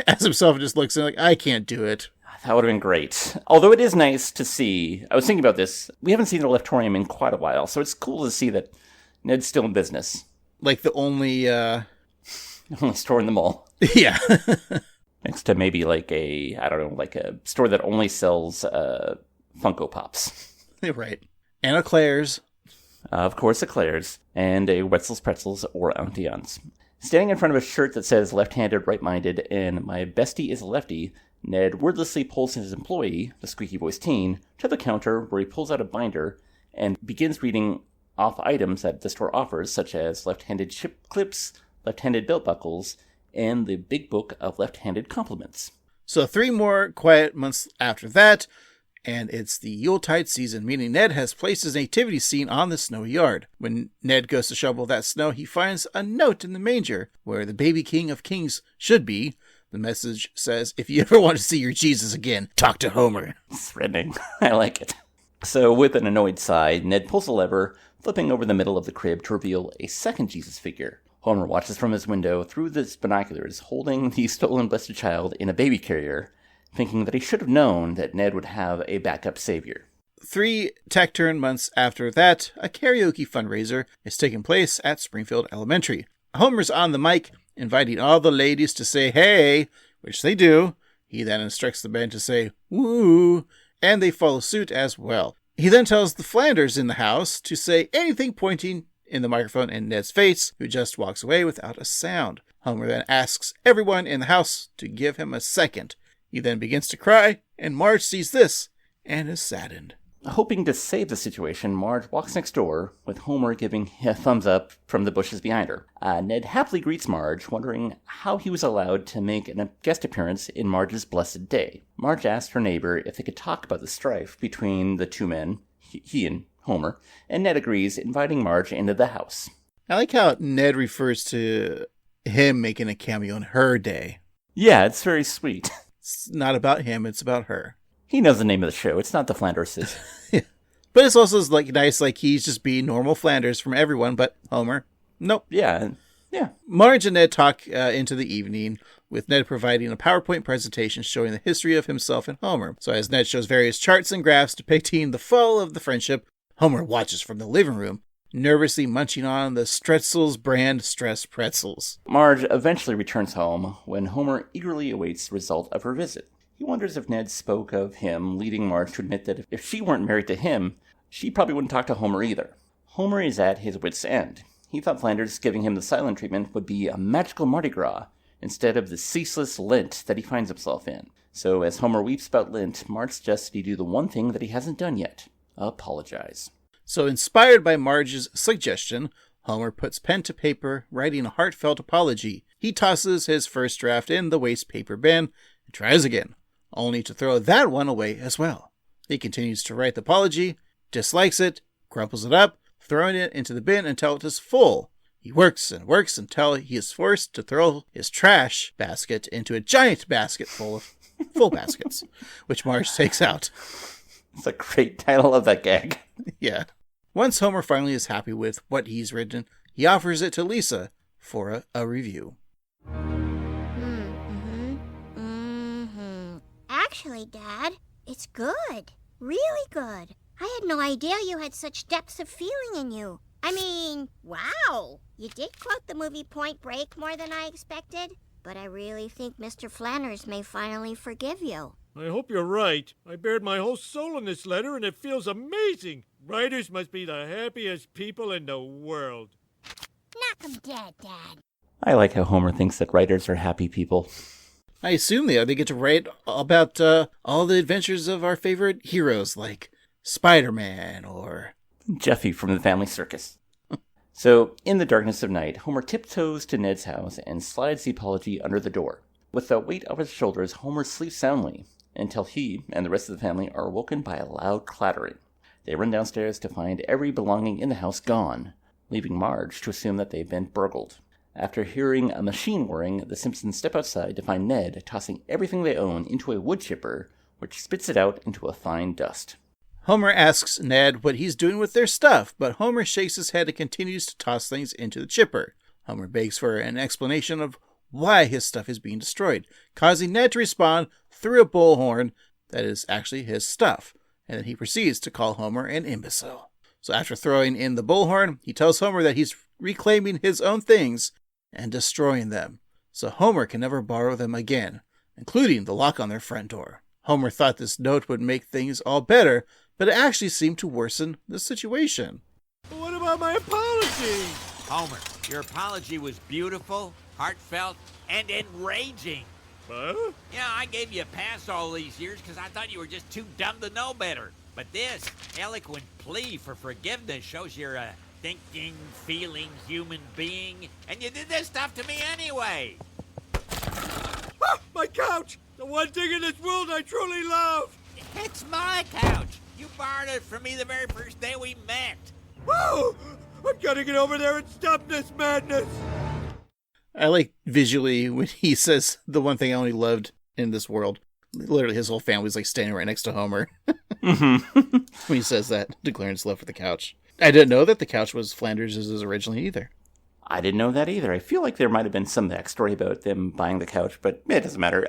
as himself and just looks in like, I can't do it. That would have been great. Although it is nice to see, I was thinking about this, we haven't seen the Leftorium in quite a while, so it's cool to see that Ned's still in business. Like the only store in the mall. Yeah. Next to maybe like a store that only sells Funko Pops. Right. And Eclairs. Of course, Eclairs. And a Wetzel's Pretzels or Auntie Anne's. Standing in front of a shirt that says left-handed, right-minded, and my bestie is a lefty, Ned wordlessly pulls his employee, the squeaky-voiced teen, to the counter where he pulls out a binder and begins reading off items that the store offers, such as left-handed chip clips, left-handed belt buckles, and the big book of left-handed compliments. So 3 more quiet months after that, and it's the Yuletide season, meaning Ned has placed his nativity scene on the snowy yard. When Ned goes to shovel that snow, he finds a note in the manger where the baby king of kings should be. The message says, if you ever want to see your Jesus again, talk to Homer. Threatening. I like it. So with an annoyed sigh, Ned pulls a lever, flipping over the middle of the crib to reveal a second Jesus figure. Homer watches from his window through his binoculars, holding the stolen blessed child in a baby carrier, thinking that he should have known that Ned would have a backup savior. 3 tech-turn months after that, a karaoke fundraiser is taking place at Springfield Elementary. Homer's on the mic, inviting all the ladies to say hey, which they do. He then instructs the band to say woo, and they follow suit as well. He then tells the Flanders in the house to say anything pointing in the microphone in Ned's face, who just walks away without a sound. Homer then asks everyone in the house to give him a second. He then begins to cry, and Marge sees this and is saddened. Hoping to save the situation, Marge walks next door, with Homer giving a thumbs up from the bushes behind her. Ned happily greets Marge, wondering how he was allowed to make a guest appearance in Marge's blessed day. Marge asks her neighbor if they could talk about the strife between the two men, he and Homer, and Ned agrees, inviting Marge into the house. I like how Ned refers to him making a cameo in her day. Yeah, it's very sweet. It's not about him, it's about her. He knows the name of the show. It's not the Flanderses. But it's also like nice, like he's just being normal Flanders from everyone, but Homer, nope. Yeah. Marge and Ned talk into the evening, with Ned providing a PowerPoint presentation showing the history of himself and Homer. So as Ned shows various charts and graphs depicting the fall of the friendship, Homer watches from the living room, nervously munching on the Stretzels brand stressed pretzels. Marge eventually returns home when Homer eagerly awaits the result of her visit. He wonders if Ned spoke of him, leading Marge to admit that if she weren't married to him, she probably wouldn't talk to Homer either. Homer is at his wit's end. He thought Flanders giving him the silent treatment would be a magical Mardi Gras, instead of the ceaseless Lent that he finds himself in. So as Homer weeps about Lent, Marge suggests he do the one thing that he hasn't done yet: apologize. So inspired by Marge's suggestion, Homer puts pen to paper, writing a heartfelt apology. He tosses his first draft in the waste paper bin and tries again, only to throw that one away as well. He continues to write the apology, dislikes it, crumples it up, throwing it into the bin until it is full. He works and works until he is forced to throw his trash basket into a giant basket full of full baskets, which Marge takes out. It's a great title of that gag. Yeah. Once Homer finally is happy with what he's written, he offers it to Lisa for a review. Actually, Dad, it's good. Really good. I had no idea you had such depths of feeling in you. I mean, wow. You did quote the movie Point Break more than I expected, but I really think Mr. Flanders may finally forgive you. I hope you're right. I bared my whole soul in this letter, and it feels amazing. Writers must be the happiest people in the world. Knock 'em dead, Dad. I like how Homer thinks that writers are happy people. I assume they are. They get to write about all the adventures of our favorite heroes, like Spider-Man or Jeffy from the Family Circus. So, in the darkness of night, Homer tiptoes to Ned's house and slides the apology under the door. With the weight off his shoulders, Homer sleeps soundly until he and the rest of the family are awoken by a loud clattering. They run downstairs to find every belonging in the house gone, leaving Marge to assume that they've been burgled. After hearing a machine whirring, the Simpsons step outside to find Ned tossing everything they own into a wood chipper, which spits it out into a fine dust. Homer asks Ned what he's doing with their stuff, but Homer shakes his head and continues to toss things into the chipper. Homer begs for an explanation of why his stuff is being destroyed, causing Ned to respond through a bullhorn that is actually his stuff, and then he proceeds to call Homer an imbecile. So after throwing in the bullhorn, he tells Homer that he's reclaiming his own things and destroying them, so Homer can never borrow them again, including the lock on their front door. Homer thought this note would make things all better, but it actually seemed to worsen the situation. What about my apology? Homer, your apology was beautiful, heartfelt, and enraging. Huh? Yeah, I gave you a pass all these years because I thought you were just too dumb to know better. But this eloquent plea for forgiveness shows you're a thinking, feeling human being, and you did this stuff to me anyway. Ah, my couch! The one thing in this world I truly love! It's my couch. You borrowed it from me the very first day we met. Whoa! I've got to get over there and stop this madness! I like visually when he says the one thing I only loved in this world. Literally his whole family's like standing right next to Homer. When he says that, declaring his love for the couch. I didn't know that the couch was Flanders' originally either. I didn't know that either. I feel like there might have been some backstory about them buying the couch, but it doesn't matter.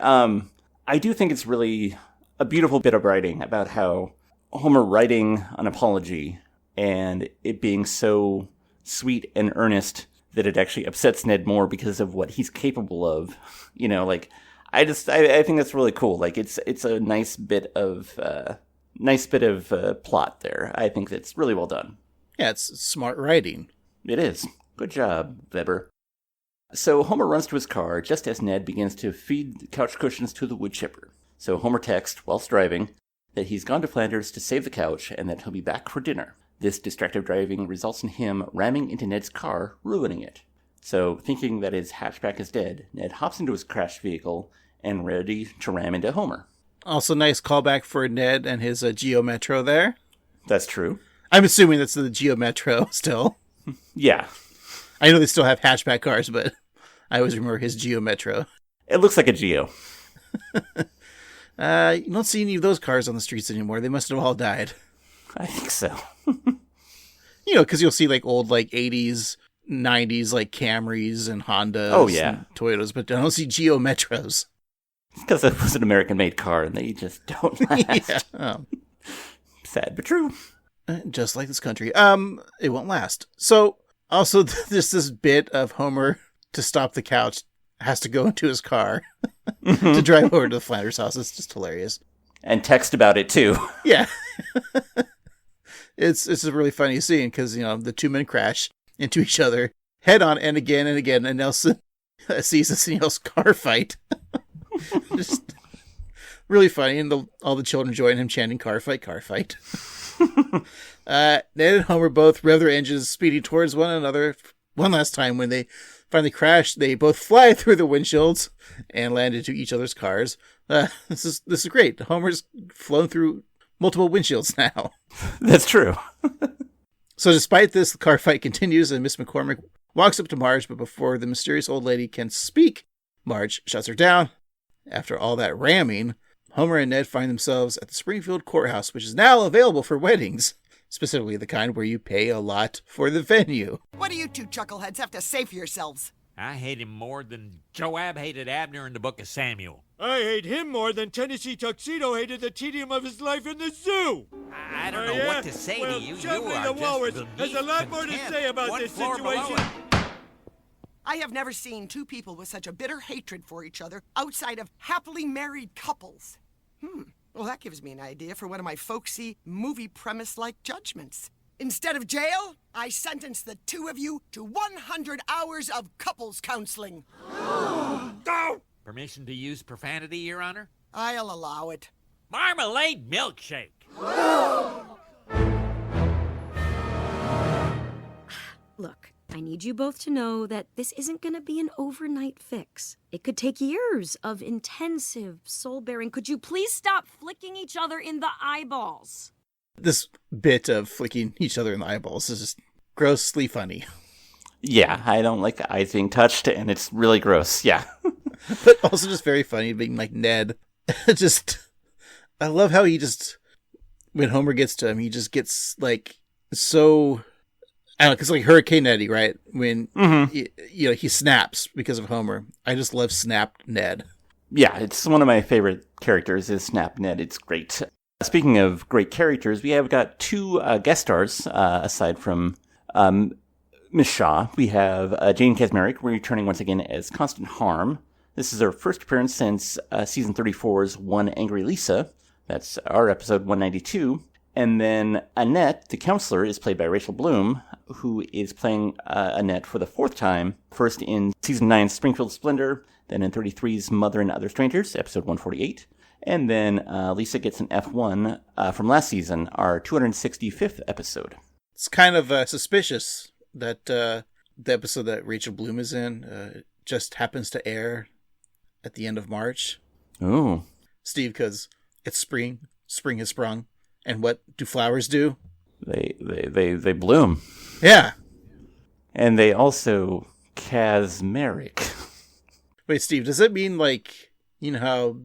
I do think it's really a beautiful bit of writing about how Homer writing an apology and it being so sweet and earnest that it actually upsets Ned more because of what he's capable of. You know, like, I think that's really cool. Like, it's a nice bit of plot there. I think that's really well done. Yeah, it's smart writing. It is. Good job, Vebber. So Homer runs to his car just as Ned begins to feed the couch cushions to the wood chipper. So Homer texts, whilst driving, that he's gone to Flanders to save the couch and that he'll be back for dinner. This distracted driving results in him ramming into Ned's car, ruining it. So, thinking that his hatchback is dead, Ned hops into his crashed vehicle and ready to ram into Homer. Also, nice callback for Ned and his Geo Metro there. That's true. I'm assuming that's the Geo Metro still. Yeah. I know they still have hatchback cars, but I always remember his Geo Metro. It looks like a Geo. You don't see any of those cars on the streets anymore. They must have all died. I think so. You know, because you'll see like old like 80s, 90s like Camrys and Hondas. Oh, yeah. And Toyotas, but I don't see Geo Metros. Because it was an American-made car and they just don't last. Yeah. Oh. Sad but true. Just like this country. It won't last. So, also, there's this bit of Homer to stop the couch has to go into his car to drive over to the Flanders house. It's just hilarious. And text about it, too. Yeah. It's a really funny scene because, you know, the two men crash into each other head on and again, and Nelson sees this and yells, "Car fight." Just really funny, and all the children join him chanting, "Car fight, car fight." Ned and Homer both rev their engines, speeding towards one another one last time. When they finally crash, they both fly through the windshields and land into each other's cars. This is great. Homer's flown through multiple windshields now. That's true. So despite this, the car fight continues, and Miss McCormick walks up to Marge, but before the mysterious old lady can speak, Marge shuts her down. After all that ramming, Homer and Ned find themselves at the Springfield Courthouse, which is now available for weddings, specifically the kind where you pay a lot for the venue. What do you two chuckleheads have to say for yourselves? I hate him more than Joab hated Abner in the book of Samuel. I hate him more than Tennessee Tuxedo hated the tedium of his life in the zoo. I don't know what to say to you. You are the Walrus just has a lot more to say about this situation. I have never seen two people with such a bitter hatred for each other outside of happily married couples. Well, that gives me an idea for one of my folksy, movie premise-like judgments. Instead of jail, I sentence the two of you to 100 hours of couples counseling. Go! Permission to use profanity, Your Honor? I'll allow it. Marmalade milkshake. Look, I need you both to know that this isn't going to be an overnight fix. It could take years of intensive soul-bearing. Could you please stop flicking each other in the eyeballs? This bit of flicking each other in the eyeballs is just grossly funny. Yeah, I don't like eyes being touched, and it's really gross. Yeah. But also just very funny being like Ned. I love how he just, when Homer gets to him, he just gets like so, I don't know, because like Hurricane Eddie, right? When, he snaps because of Homer. I just love Snapped Ned. Yeah, it's one of my favorite characters is Snap Ned. It's great. Speaking of great characters, we have got two guest stars, aside from Miss Shaw. We have Jane Kasmerick returning once again as Constant Harm. This is her first appearance since season 34's One Angry Lisa. That's our episode 192. And then Annette, the counselor, is played by Rachel Bloom, who is playing Annette for the fourth time. First in season 9's Springfield Splendor, then in 33's Mother and Other Strangers, episode 148. And then Lisa gets an F1 from last season, our 265th episode. It's kind of suspicious that the episode that Rachel Bloom is in just happens to air at the end of March. Ooh. Steve, because it's spring. Spring has sprung. And what do flowers do? They bloom. Yeah. And they also Kasmerick. Wait, Steve, does that mean like, you know how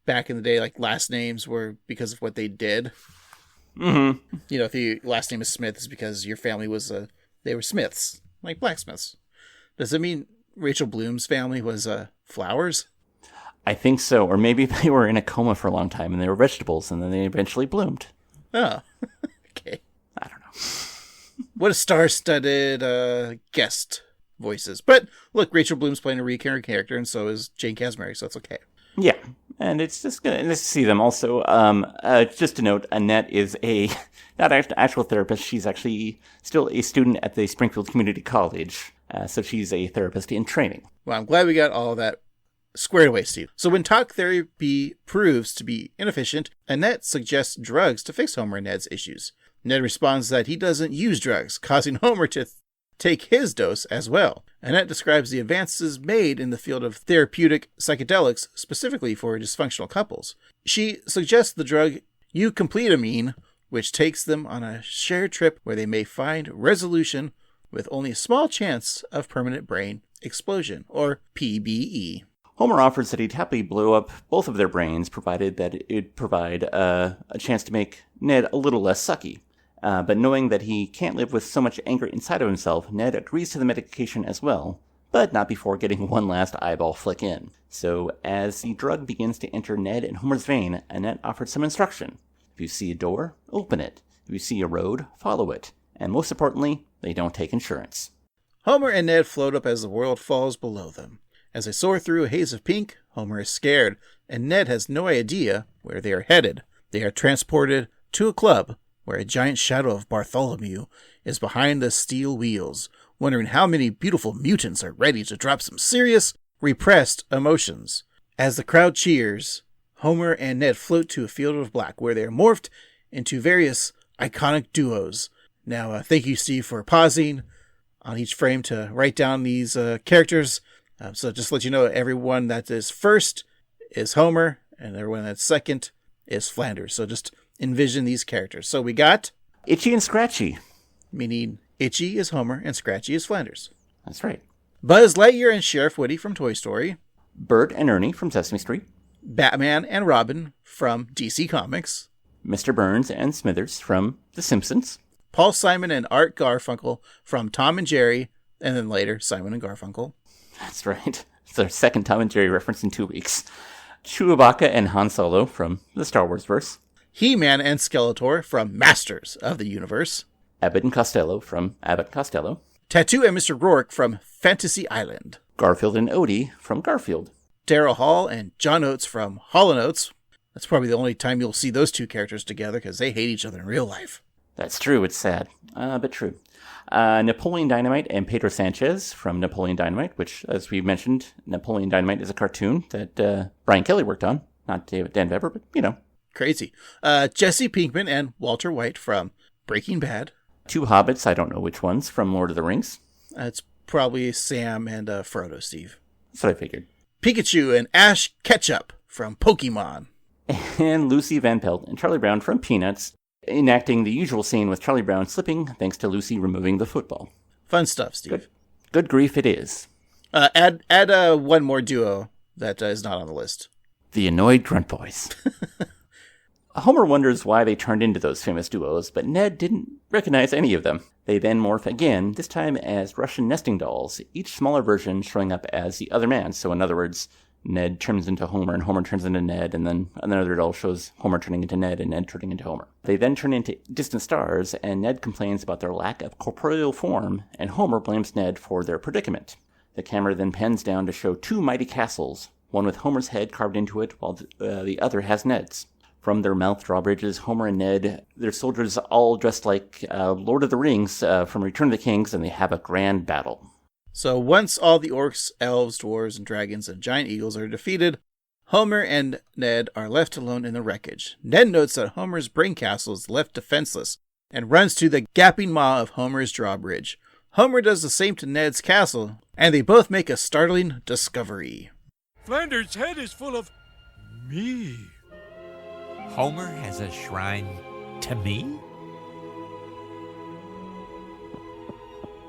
back in the day, like last names were because of what they did? Mm-hmm. You know, if your last name is Smith, it's because your family was, they were smiths, like blacksmiths. Does it mean Rachel Bloom's family was flowers? I think so. Or maybe they were in a coma for a long time and they were vegetables and then they eventually bloomed. Oh, okay. I don't know. What a star-studded guest voices. But look, Rachel Bloom's playing a recurring character and so is Jane Kasmerick, so it's okay. Yeah. And it's just nice to see them. Also, just to note, Annette is not an actual therapist. She's actually still a student at the Springfield Community College. So she's a therapist in training. Well, I'm glad we got all that squared away, Steve. So when talk therapy proves to be inefficient, Annette suggests drugs to fix Homer and Ned's issues. Ned responds that he doesn't use drugs, causing Homer to take his dose as well. Annette describes the advances made in the field of therapeutic psychedelics specifically for dysfunctional couples. She suggests the drug eucompletamine, which takes them on a shared trip where they may find resolution with only a small chance of permanent brain explosion, or PBE. Homer offers that he'd happily blow up both of their brains, provided that it'd provide a chance to make Ned a little less sucky. But knowing that he can't live with so much anger inside of himself, Ned agrees to the medication as well, but not before getting one last eyeball flick in. So as the drug begins to enter Ned and Homer's vein, Annette offered some instruction. If you see a door, open it. If you see a road, follow it. And most importantly, they don't take insurance. Homer and Ned float up as the world falls below them. As they soar through a haze of pink, Homer is scared, and Ned has no idea where they are headed. They are transported to a club where a giant shadow of Bartholomew is behind the steel wheels, wondering how many beautiful mutants are ready to drop some serious, repressed emotions. As the crowd cheers, Homer and Ned float to a field of black where they are morphed into various iconic duos. Now, thank you, Steve, for pausing on each frame to write down these characters. So just to let you know, everyone that is first is Homer, and everyone that's second is Flanders. So just envision these characters. So we got Itchy and Scratchy. Meaning Itchy is Homer and Scratchy is Flanders. That's right. Buzz Lightyear and Sheriff Woody from Toy Story. Bert and Ernie from Sesame Street. Batman and Robin from DC Comics. Mr. Burns and Smithers from The Simpsons. Paul Simon and Art Garfunkel from Tom and Jerry, and then later Simon and Garfunkel. That's right. It's our second Tom and Jerry reference in 2 weeks. Chewbacca and Han Solo from the Star Wars verse. He-Man and Skeletor from Masters of the Universe. Abbott and Costello from Abbott and Costello. Tattoo and Mr. Rourke from Fantasy Island. Garfield and Odie from Garfield. Daryl Hall and John Oates from Hall & Oates. That's probably the only time you'll see those two characters together because they hate each other in real life. That's true. It's sad, but true. Napoleon Dynamite and Pedro Sanchez from Napoleon Dynamite, which, as we mentioned, Napoleon Dynamite is a cartoon that Brian Kelly worked on. Not Dan Vebber, but, you know. Crazy. Jesse Pinkman and Walter White from Breaking Bad. 2 hobbits, I don't know which ones, from Lord of the Rings. It's probably Sam and Frodo, Steve. That's what I figured. Pikachu and Ash Ketchup from Pokemon. And Lucy Van Pelt and Charlie Brown from Peanuts, enacting the usual scene with Charlie Brown slipping thanks to Lucy removing the football. Fun stuff, Steve. Good grief it is. Add one more duo that is not on the list. The Annoyed Grunt Boys. Homer wonders why they turned into those famous duos, but Ned didn't recognize any of them. They then morph again, this time as Russian nesting dolls, each smaller version showing up as the other man. So in other words, Ned turns into Homer and Homer turns into Ned, and then another doll shows Homer turning into Ned and Ned turning into Homer. They then turn into distant stars, and Ned complains about their lack of corporeal form, and Homer blames Ned for their predicament. The camera then pans down to show two mighty castles, one with Homer's head carved into it, while the other has Ned's. From their mouth drawbridges, Homer and Ned, their soldiers all dressed like Lord of the Rings from Return of the Kings, and they have a grand battle. So once all the orcs, elves, dwarves, and dragons and giant eagles are defeated, Homer and Ned are left alone in the wreckage. Ned notes that Homer's brain castle is left defenseless and runs to the gaping maw of Homer's drawbridge. Homer does the same to Ned's castle, and they both make a startling discovery. Flanders' head is full of me. Homer has a shrine to me?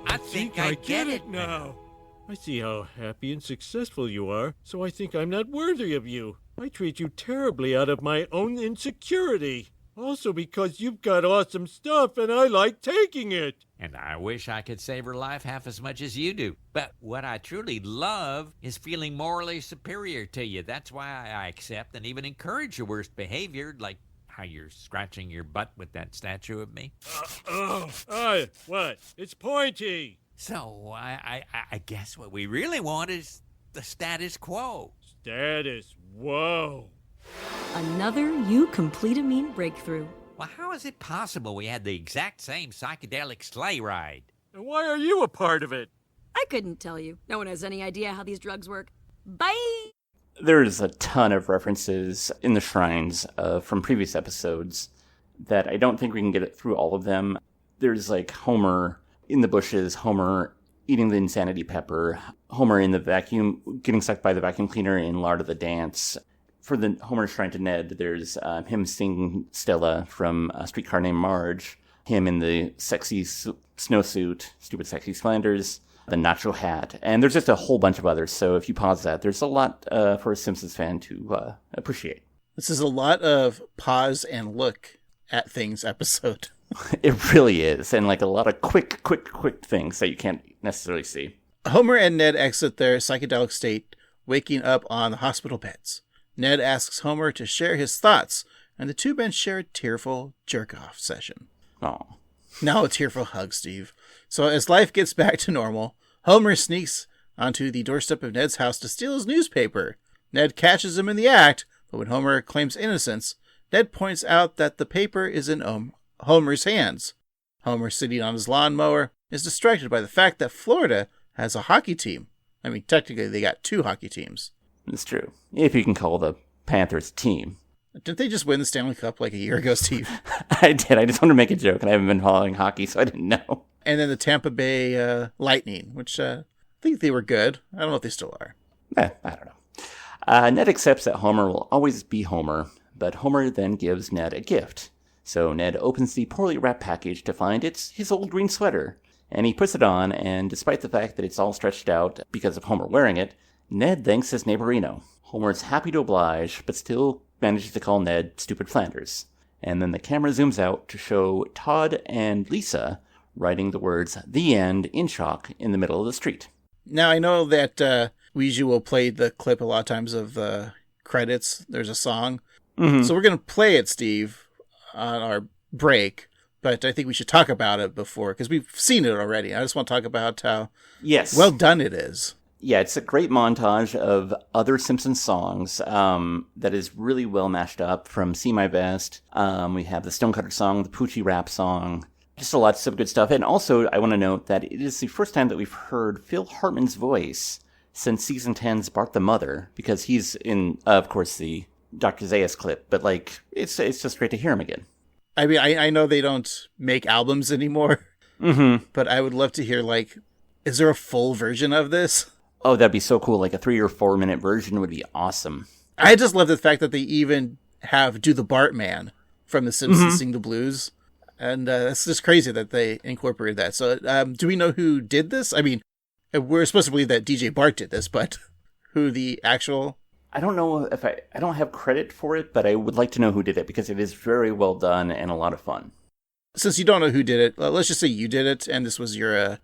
I think I get it now. I see how happy and successful you are, so I think I'm not worthy of you. I treat you terribly out of my own insecurity. Also because you've got awesome stuff and I like taking it. And I wish I could save her life half as much as you do. But what I truly love is feeling morally superior to you. That's why I accept and even encourage your worst behavior, like how you're scratching your butt with that statue of me. What? It's pointy. So I guess what we really want is the status quo. Status quo. Another You Complete a Mean breakthrough. Well, how is it possible we had the exact same psychedelic sleigh ride? And why are you a part of it? I couldn't tell you. No one has any idea how these drugs work. Bye! There's a ton of references in the shrines from previous episodes that I don't think we can get through all of them. There's like Homer in the bushes, Homer eating the insanity pepper, Homer in the vacuum, getting sucked by the vacuum cleaner in Lard of the Dance. For the Homer Shrine to Ned, there's him singing Stella from A Streetcar Named Marge, him in the sexy snowsuit, Stupid Sexy Flanders, the nacho hat, and there's just a whole bunch of others. So if you pause that, there's a lot for a Simpsons fan to appreciate. This is a lot of pause and look at things episode. It really is, and like a lot of quick things that you can't necessarily see. Homer and Ned exit their psychedelic state, waking up on the hospital beds. Ned asks Homer to share his thoughts, and the two men share a tearful jerk-off session. Oh. Now a tearful hug, Steve. So as life gets back to normal, Homer sneaks onto the doorstep of Ned's house to steal his newspaper. Ned catches him in the act, but when Homer claims innocence, Ned points out that the paper is in Homer's hands. Homer, sitting on his lawnmower, is distracted by the fact that Florida has a hockey team. I mean, technically they got two hockey teams. It's true. If you can call the Panthers team. Didn't they just win the Stanley Cup like a year ago, Steve? I did. I just wanted to make a joke, and I haven't been following hockey, so I didn't know. And then the Tampa Bay Lightning, which I think they were good. I don't know if they still are. I don't know. Ned accepts that Homer will always be Homer, but Homer then gives Ned a gift. So Ned opens the poorly wrapped package to find it's his old green sweater, and he puts it on, and despite the fact that it's all stretched out because of Homer wearing it, Ned thanks his neighborino. Homer's happy to oblige, but still manages to call Ned Stupid Flanders. And then the camera zooms out to show Todd and Lisa writing the words, "The End," in chalk in the middle of the street. Now, I know that Ouija will play the clip a lot of times of the credits. There's a song. Mm-hmm. So we're going to play it, Steve, on our break. But I think we should talk about it before, because we've seen it already. I just want to talk about how well done it is. Yeah, it's a great montage of other Simpsons songs that is really well mashed up, from See My Best. We have the Stonecutter song, the Poochie Rap song, just a lot of good stuff. And also, I want to note that it is the first time that we've heard Phil Hartman's voice since Season 10's Bart the Mother, because he's in, of course, the Dr. Zayas clip. But, like, it's just great to hear him again. I mean, I know they don't make albums anymore, mm-hmm. but I would love to hear, like, Is there a full version of this? Oh, that'd be so cool. Like a 3 or 4 minute version would be awesome. I just love the fact that they even do the Bart man from The Simpsons sing the blues. And it's just crazy that they incorporated that. So do we know who did this? I mean, we're supposed to believe that DJ Bart did this, but who the actual... I don't know if I don't have credit for it, but I would like to know who did it because it is very well done and a lot of fun. Since you don't know who did it, let's just say you did it, and this was your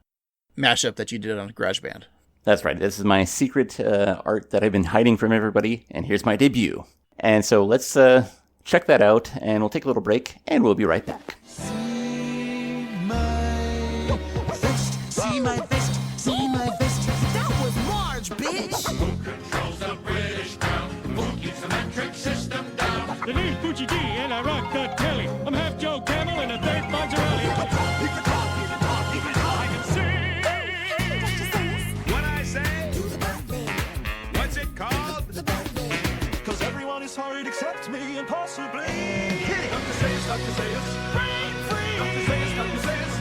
mashup that you did on GarageBand. That's right. This is my secret art that I've been hiding from everybody, and here's my debut. And so let's check that out, and we'll take a little break, and we'll be right back. See my vest, see my vest, see my vest. That was Marge, bitch! Who controls the British crown? Who keeps the metric system down? The name's Poochie D, and I rock the telly. I'm half Joe Camel and a third Fonzarelli. He can talk, he can talk, he can talk, he can talk. I can sing. What I say? Do the birthday. What's it called? The birthday. 'Cause everyone is horrid except me and possibly. Dr. Sayers, Dr. Sayers. Break free. Dr. Sayers, Dr. Sayers.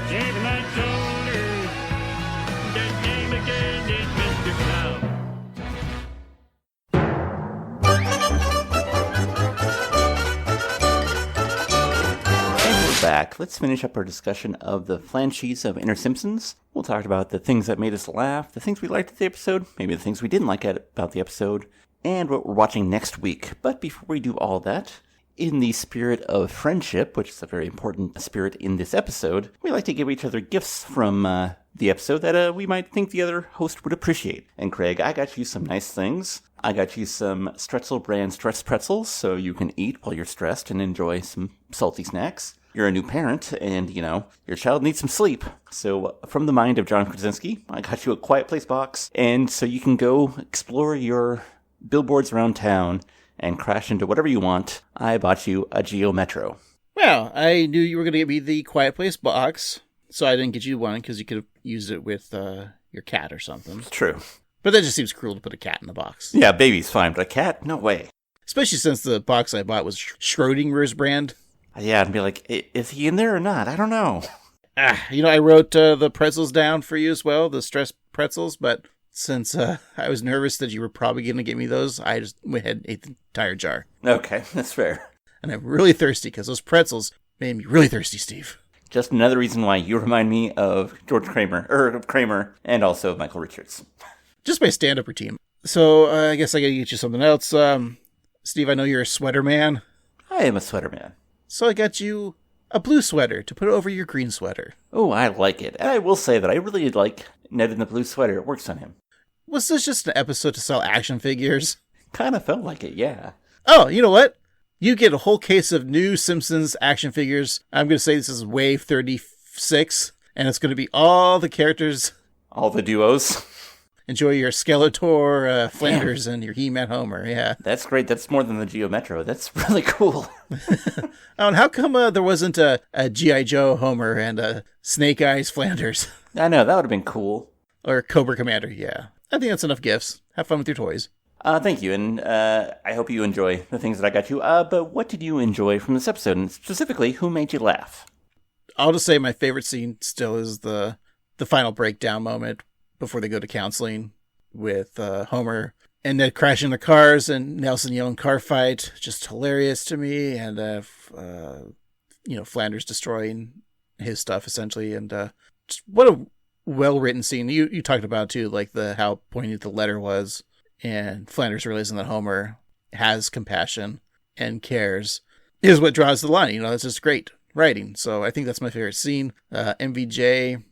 Shaving my shoulders. That name again is Mr. Clown. Back. Let's finish up our discussion of the Flandshees of Innersimpsons. We'll talk about the things that made us laugh, the things we liked at the episode, maybe the things we didn't like about the episode, and what we're watching next week. But before we do all that, in the spirit of friendship, which is a very important spirit in this episode, we like to give each other gifts from the episode that we might think the other host would appreciate. And Craig, I got you some nice things. I got you some Stretzel brand stress pretzels so you can eat while you're stressed and enjoy some salty snacks. You're a new parent, and, your child needs some sleep. So, from the mind of John Krasinski, I got you a Quiet Place box, and so you can go explore your billboards around town and crash into whatever you want. I bought you a Geo Metro. Well, I knew you were going to get me the Quiet Place box, so I didn't get you one because you could have used it with your cat or something. True. But that just seems cruel to put a cat in a box. Yeah, baby's fine, but a cat? No way. Especially since the box I bought was Schrodinger's brand. Yeah, I'd be like, is he in there or not? I don't know. I wrote the pretzels down for you as well, the stress pretzels, but since I was nervous that you were probably going to get me those, I just went ahead and ate the entire jar. Okay, that's fair. And I'm really thirsty because those pretzels made me really thirsty, Steve. Just another reason why you remind me of George Kramer, of Kramer, and also of Michael Richards. Just my stand-up routine. So I guess I got to get you something else. Steve, I know you're a sweater man. I am a sweater man. So I got you a blue sweater to put over your green sweater. Oh, I like it. And I will say that I really like Ned in the blue sweater. It works on him. Was this just an episode to sell action figures? Kind of felt like it, yeah. Oh, you know what? You get a whole case of new Simpsons action figures. I'm going to say this is wave 36, and it's going to be all the characters. All the duos. Enjoy your Skeletor, Flanders, and your He-Man Homer, yeah. That's great. That's more than the Geo Metro. That's really cool. Oh, and how come there wasn't a G.I. Joe Homer and a Snake Eyes Flanders? I know, that would have been cool. Or Cobra Commander, yeah. I think that's enough gifts. Have fun with your toys. Thank you, and I hope you enjoy the things that I got you. But what did you enjoy from this episode, and specifically, who made you laugh? I'll just say my favorite scene still is the final breakdown moment before they go to counseling with Homer and Ned crashing their cars and Nelson yelling car fight. Just hilarious to me. And, Flanders destroying his stuff, essentially. And just what a well-written scene. You talked about, too, like how poignant the letter was. And Flanders realizing that Homer has compassion and cares is what draws the line. It's just great writing. So I think that's my favorite scene. MVJ,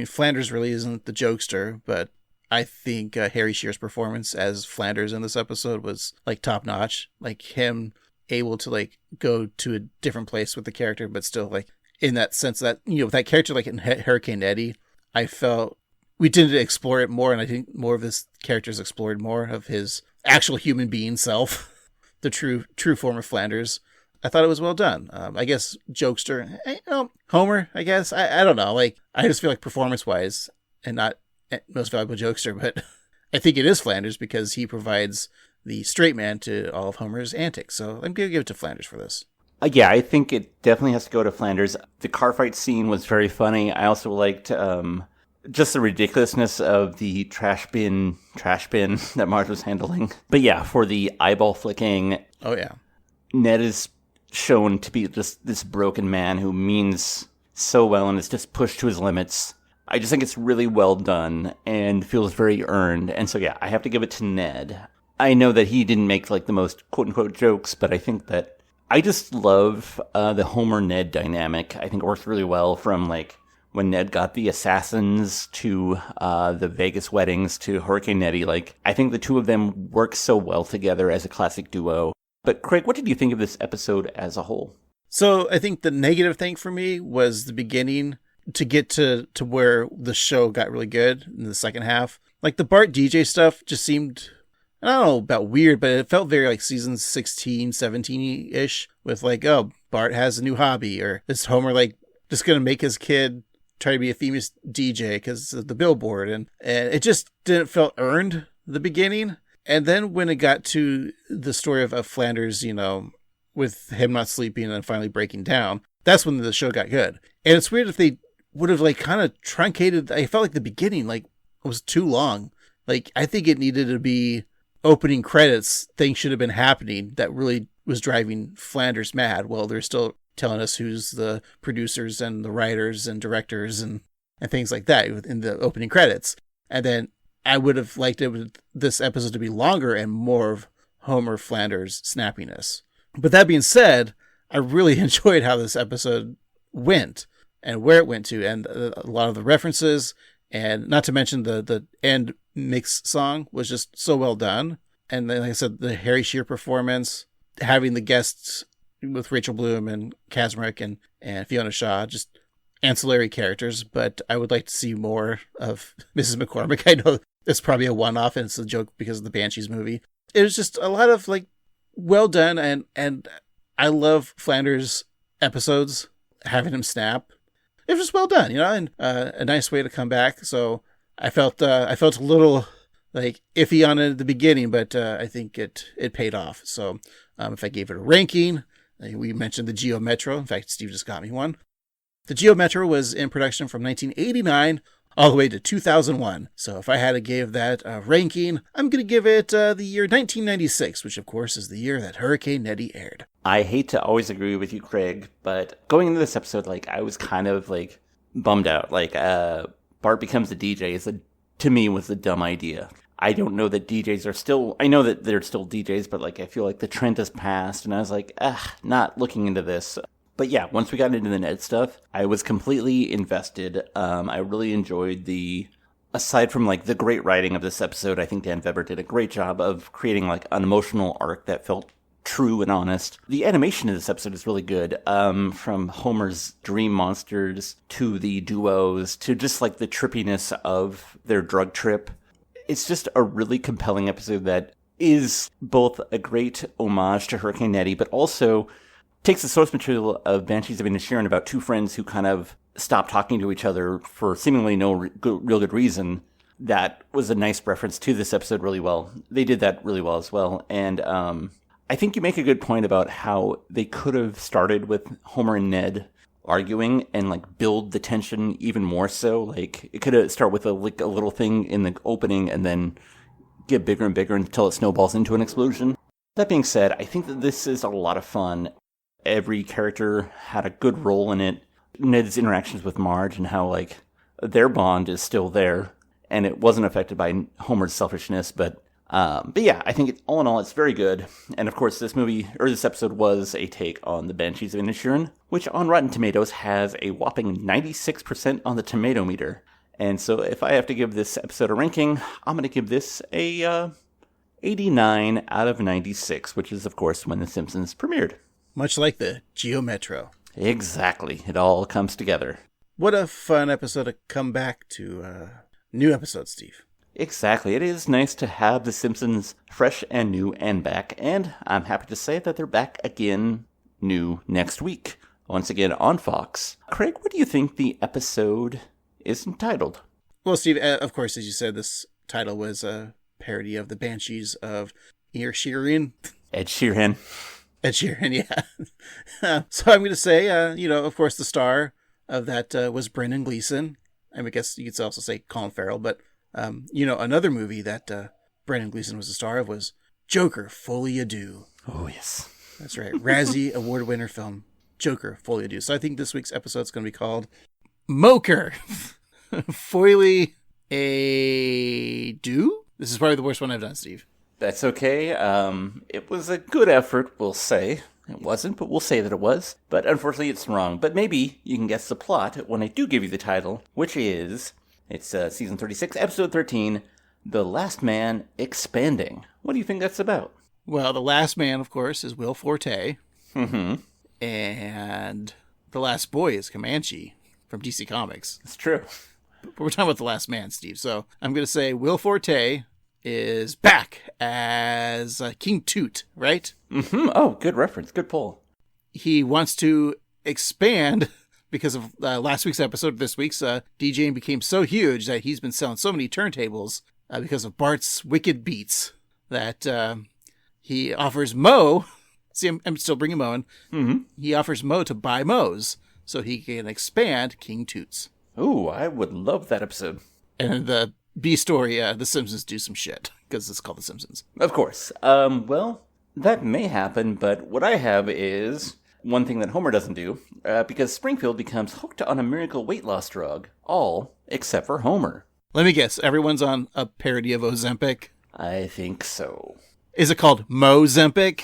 Flanders really isn't the jokester, but I think Harry Shearer's performance as Flanders in this episode was top notch. Him able to go to a different place with the character, but still in that sense that, that character in Hurricane Eddie, I felt we didn't explore it more, and I think more of this character's explored more of his actual human being self, the true form of Flanders. I thought it was well done. I guess jokester, Homer, I guess. I don't know. I just feel like performance-wise, and not most valuable jokester, but I think it is Flanders because he provides the straight man to all of Homer's antics. So I'm going to give it to Flanders for this. Yeah, I think it definitely has to go to Flanders. The car fight scene was very funny. I also liked just the ridiculousness of the trash bin that Marge was handling. But yeah, for the eyeball flicking, Oh, yeah. Ned is shown to be just this broken man who means so well and is just pushed to his limits. I just think it's really well done and feels very earned. And so yeah, I have to give it to Ned. I know that he didn't make like the most quote-unquote jokes, but I think that I just love the Homer-Ned dynamic. I think it works really well from like when Ned got the assassins to the Vegas weddings to Hurricane Nettie. Like, I think the two of them work so well together as a classic duo. But Craig, what did you think of this episode as a whole? So I think the negative thing for me was the beginning to get to where the show got really good in the second half. Like the Bart DJ stuff just seemed, I don't know about weird, but it felt very like season 16, 17-ish with like, oh, Bart has a new hobby, or is Homer like just going to make his kid try to be a famous DJ because of the billboard. And it just didn't feel earned the beginning. And then when it got to the story of Flanders, you know, with him not sleeping and then finally breaking down, that's when the show got good. And it's weird if they would have like kind of truncated. I felt like the beginning like was too long. Like I think it needed to be opening credits. Things should have been happening that really was driving Flanders mad. Well, they're still telling us who's the producers and the writers and directors and things like that in the opening credits. And then I would have liked this episode to be longer and more of Homer Flanders snappiness. But that being said, I really enjoyed how this episode went and where it went to, and a lot of the references, and not to mention the end mix song was just so well done. And then, like I said, the Harry Shearer performance, having the guests with Rachel Bloom and Kazmarek and Fiona Shaw, just ancillary characters. But I would like to see more of Mrs. McCormick. I know it's probably a one-off and it's a joke because of the Banshees movie. It was just a lot of like well done, and I love Flanders episodes, having him snap. It was just well done, you know, and a nice way to come back. So I felt a little like iffy on it at the beginning, but I think it paid off. So if I gave it a ranking, we mentioned the Geo Metro. In fact, Steve just got me one. The Geo Metro was in production from 1989 all the way to 2001. So if I had to give that a ranking, I'm going to give it the year 1996, which of course is the year that Hurricane Nettie aired. I hate to always agree with you, Craig, but going into this episode, like, I was kind of like bummed out. Like, Bart becomes a DJ to me was a dumb idea. I don't know that DJs are still, I know that they're still DJs, but like, I feel like the trend has passed, and I was like, not looking into this. But yeah, once we got into the Ned stuff, I was completely invested. I really enjoyed aside from like the great writing of this episode, I think Dan Vebber did a great job of creating like an emotional arc that felt true and honest. The animation of this episode is really good. From Homer's dream monsters to the duos to just like the trippiness of their drug trip. It's just a really compelling episode that is both a great homage to Hurricane Nettie, but also takes the source material of Banshees of Inisherin about two friends who kind of stop talking to each other for seemingly no real good reason. That was a nice reference to this episode really well. They did that really well as well. And I think you make a good point about how they could have started with Homer and Ned arguing and like build the tension even more so. Like it could have started with a little thing in the opening and then get bigger and bigger until it snowballs into an explosion. That being said, I think that this is a lot of fun. Every character had a good role in it. Ned's interactions with Marge and how like their bond is still there, and it wasn't affected by Homer's selfishness. But yeah, I think all in all, it's very good. And of course, this episode was a take on the Banshees of Inisherin, which on Rotten Tomatoes has a whopping 96% on the tomato meter. And so, if I have to give this episode a ranking, I'm going to give this a 89 out of 96, which is of course when The Simpsons premiered. Much like the Geo Metro. Exactly. It all comes together. What a fun episode to come back to. New episode, Steve. Exactly. It is nice to have The Simpsons fresh and new and back. And I'm happy to say that they're back again new next week. Once again on Fox. Craig, what do you think the episode is entitled? Well, Steve, of course, as you said, this title was a parody of the Banshees of Inisherin. Ed Sheeran. Ed Sheeran, yeah. So I'm going to say, of course, the star of that was Brendan Gleeson. I guess you could also say Colin Farrell, but, another movie that Brendan Gleeson was the star of was Joker, Folie à Deux. Oh, yes. That's right. Razzie Award winner film, Joker, Folie à Deux. So I think this week's episode is going to be called Moker, Folie à Deux? This is probably the worst one I've done, Steve. That's okay. It was a good effort, we'll say. It wasn't, but we'll say that it was. But unfortunately, it's wrong. But maybe you can guess the plot when I do give you the title, which is, it's season 36, episode 13, The Last Man Expanding. What do you think that's about? Well, the last man, of course, is Will Forte. Mm-hmm. And the last boy is Comanche from DC Comics. It's true. But we're talking about the last man, Steve. So I'm going to say Will Forte is back as King Toot, right? Mm-hmm. Oh, good reference. Good pull. He wants to expand because of last week's episode. This week's DJing became so huge that he's been selling so many turntables because of Bart's wicked beats that he offers Mo. See, I'm still bringing Mo in. Mm-hmm. He offers Mo to buy Mo's so he can expand King Toots. Ooh, I would love that episode. And the B story, the Simpsons do some shit because it's called The Simpsons. Of course. Well, that may happen, but what I have is one thing that Homer doesn't do, because Springfield becomes hooked on a miracle weight loss drug, all except for Homer. Let me guess, everyone's on a parody of Ozempic? I think so. Is it called Mozempic?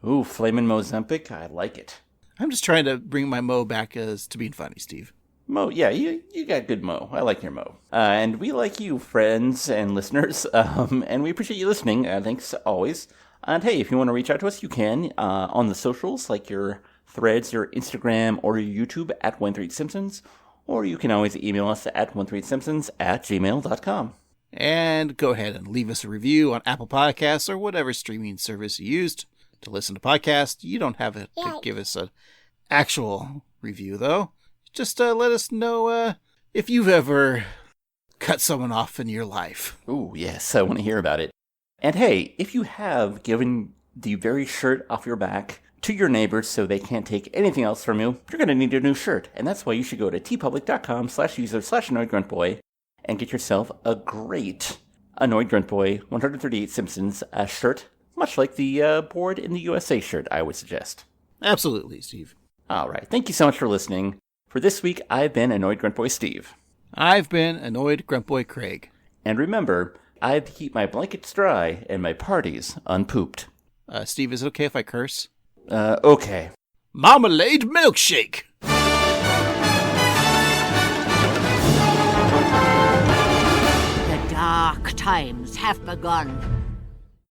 Ooh, Flamin' Mozempic? I like it. I'm just trying to bring my Mo back as to being funny, Steve. Mo, yeah, you got good Mo. I like your Mo. And we like you, friends and listeners, and we appreciate you listening. Thanks, always. And hey, if you want to reach out to us, you can on the socials, like your Threads, your Instagram, or your YouTube at 138simpsons, or you can always email us at 138simpsons@gmail.com. And go ahead and leave us a review on Apple Podcasts or whatever streaming service you used to listen to podcasts. You don't have to give us an actual review, though. Just let us know if you've ever cut someone off in your life. Ooh, yes, I want to hear about it. And hey, if you have given the very shirt off your back to your neighbors so they can't take anything else from you, you're going to need a new shirt. And that's why you should go to tpublic.com/user/AnnoyedGruntBoy and get yourself a great Annoyed Grunt Boy 138 Simpsons shirt, much like the Board in the USA shirt, I would suggest. Absolutely, Steve. All right, thank you so much for listening. For this week, I've been Annoyed Grunt Boy Steve. I've been Annoyed Grunt Boy Craig. And remember, I have to keep my blankets dry and my parties unpooped. Steve, is it okay if I curse? Okay. Marmalade milkshake! The dark times have begun.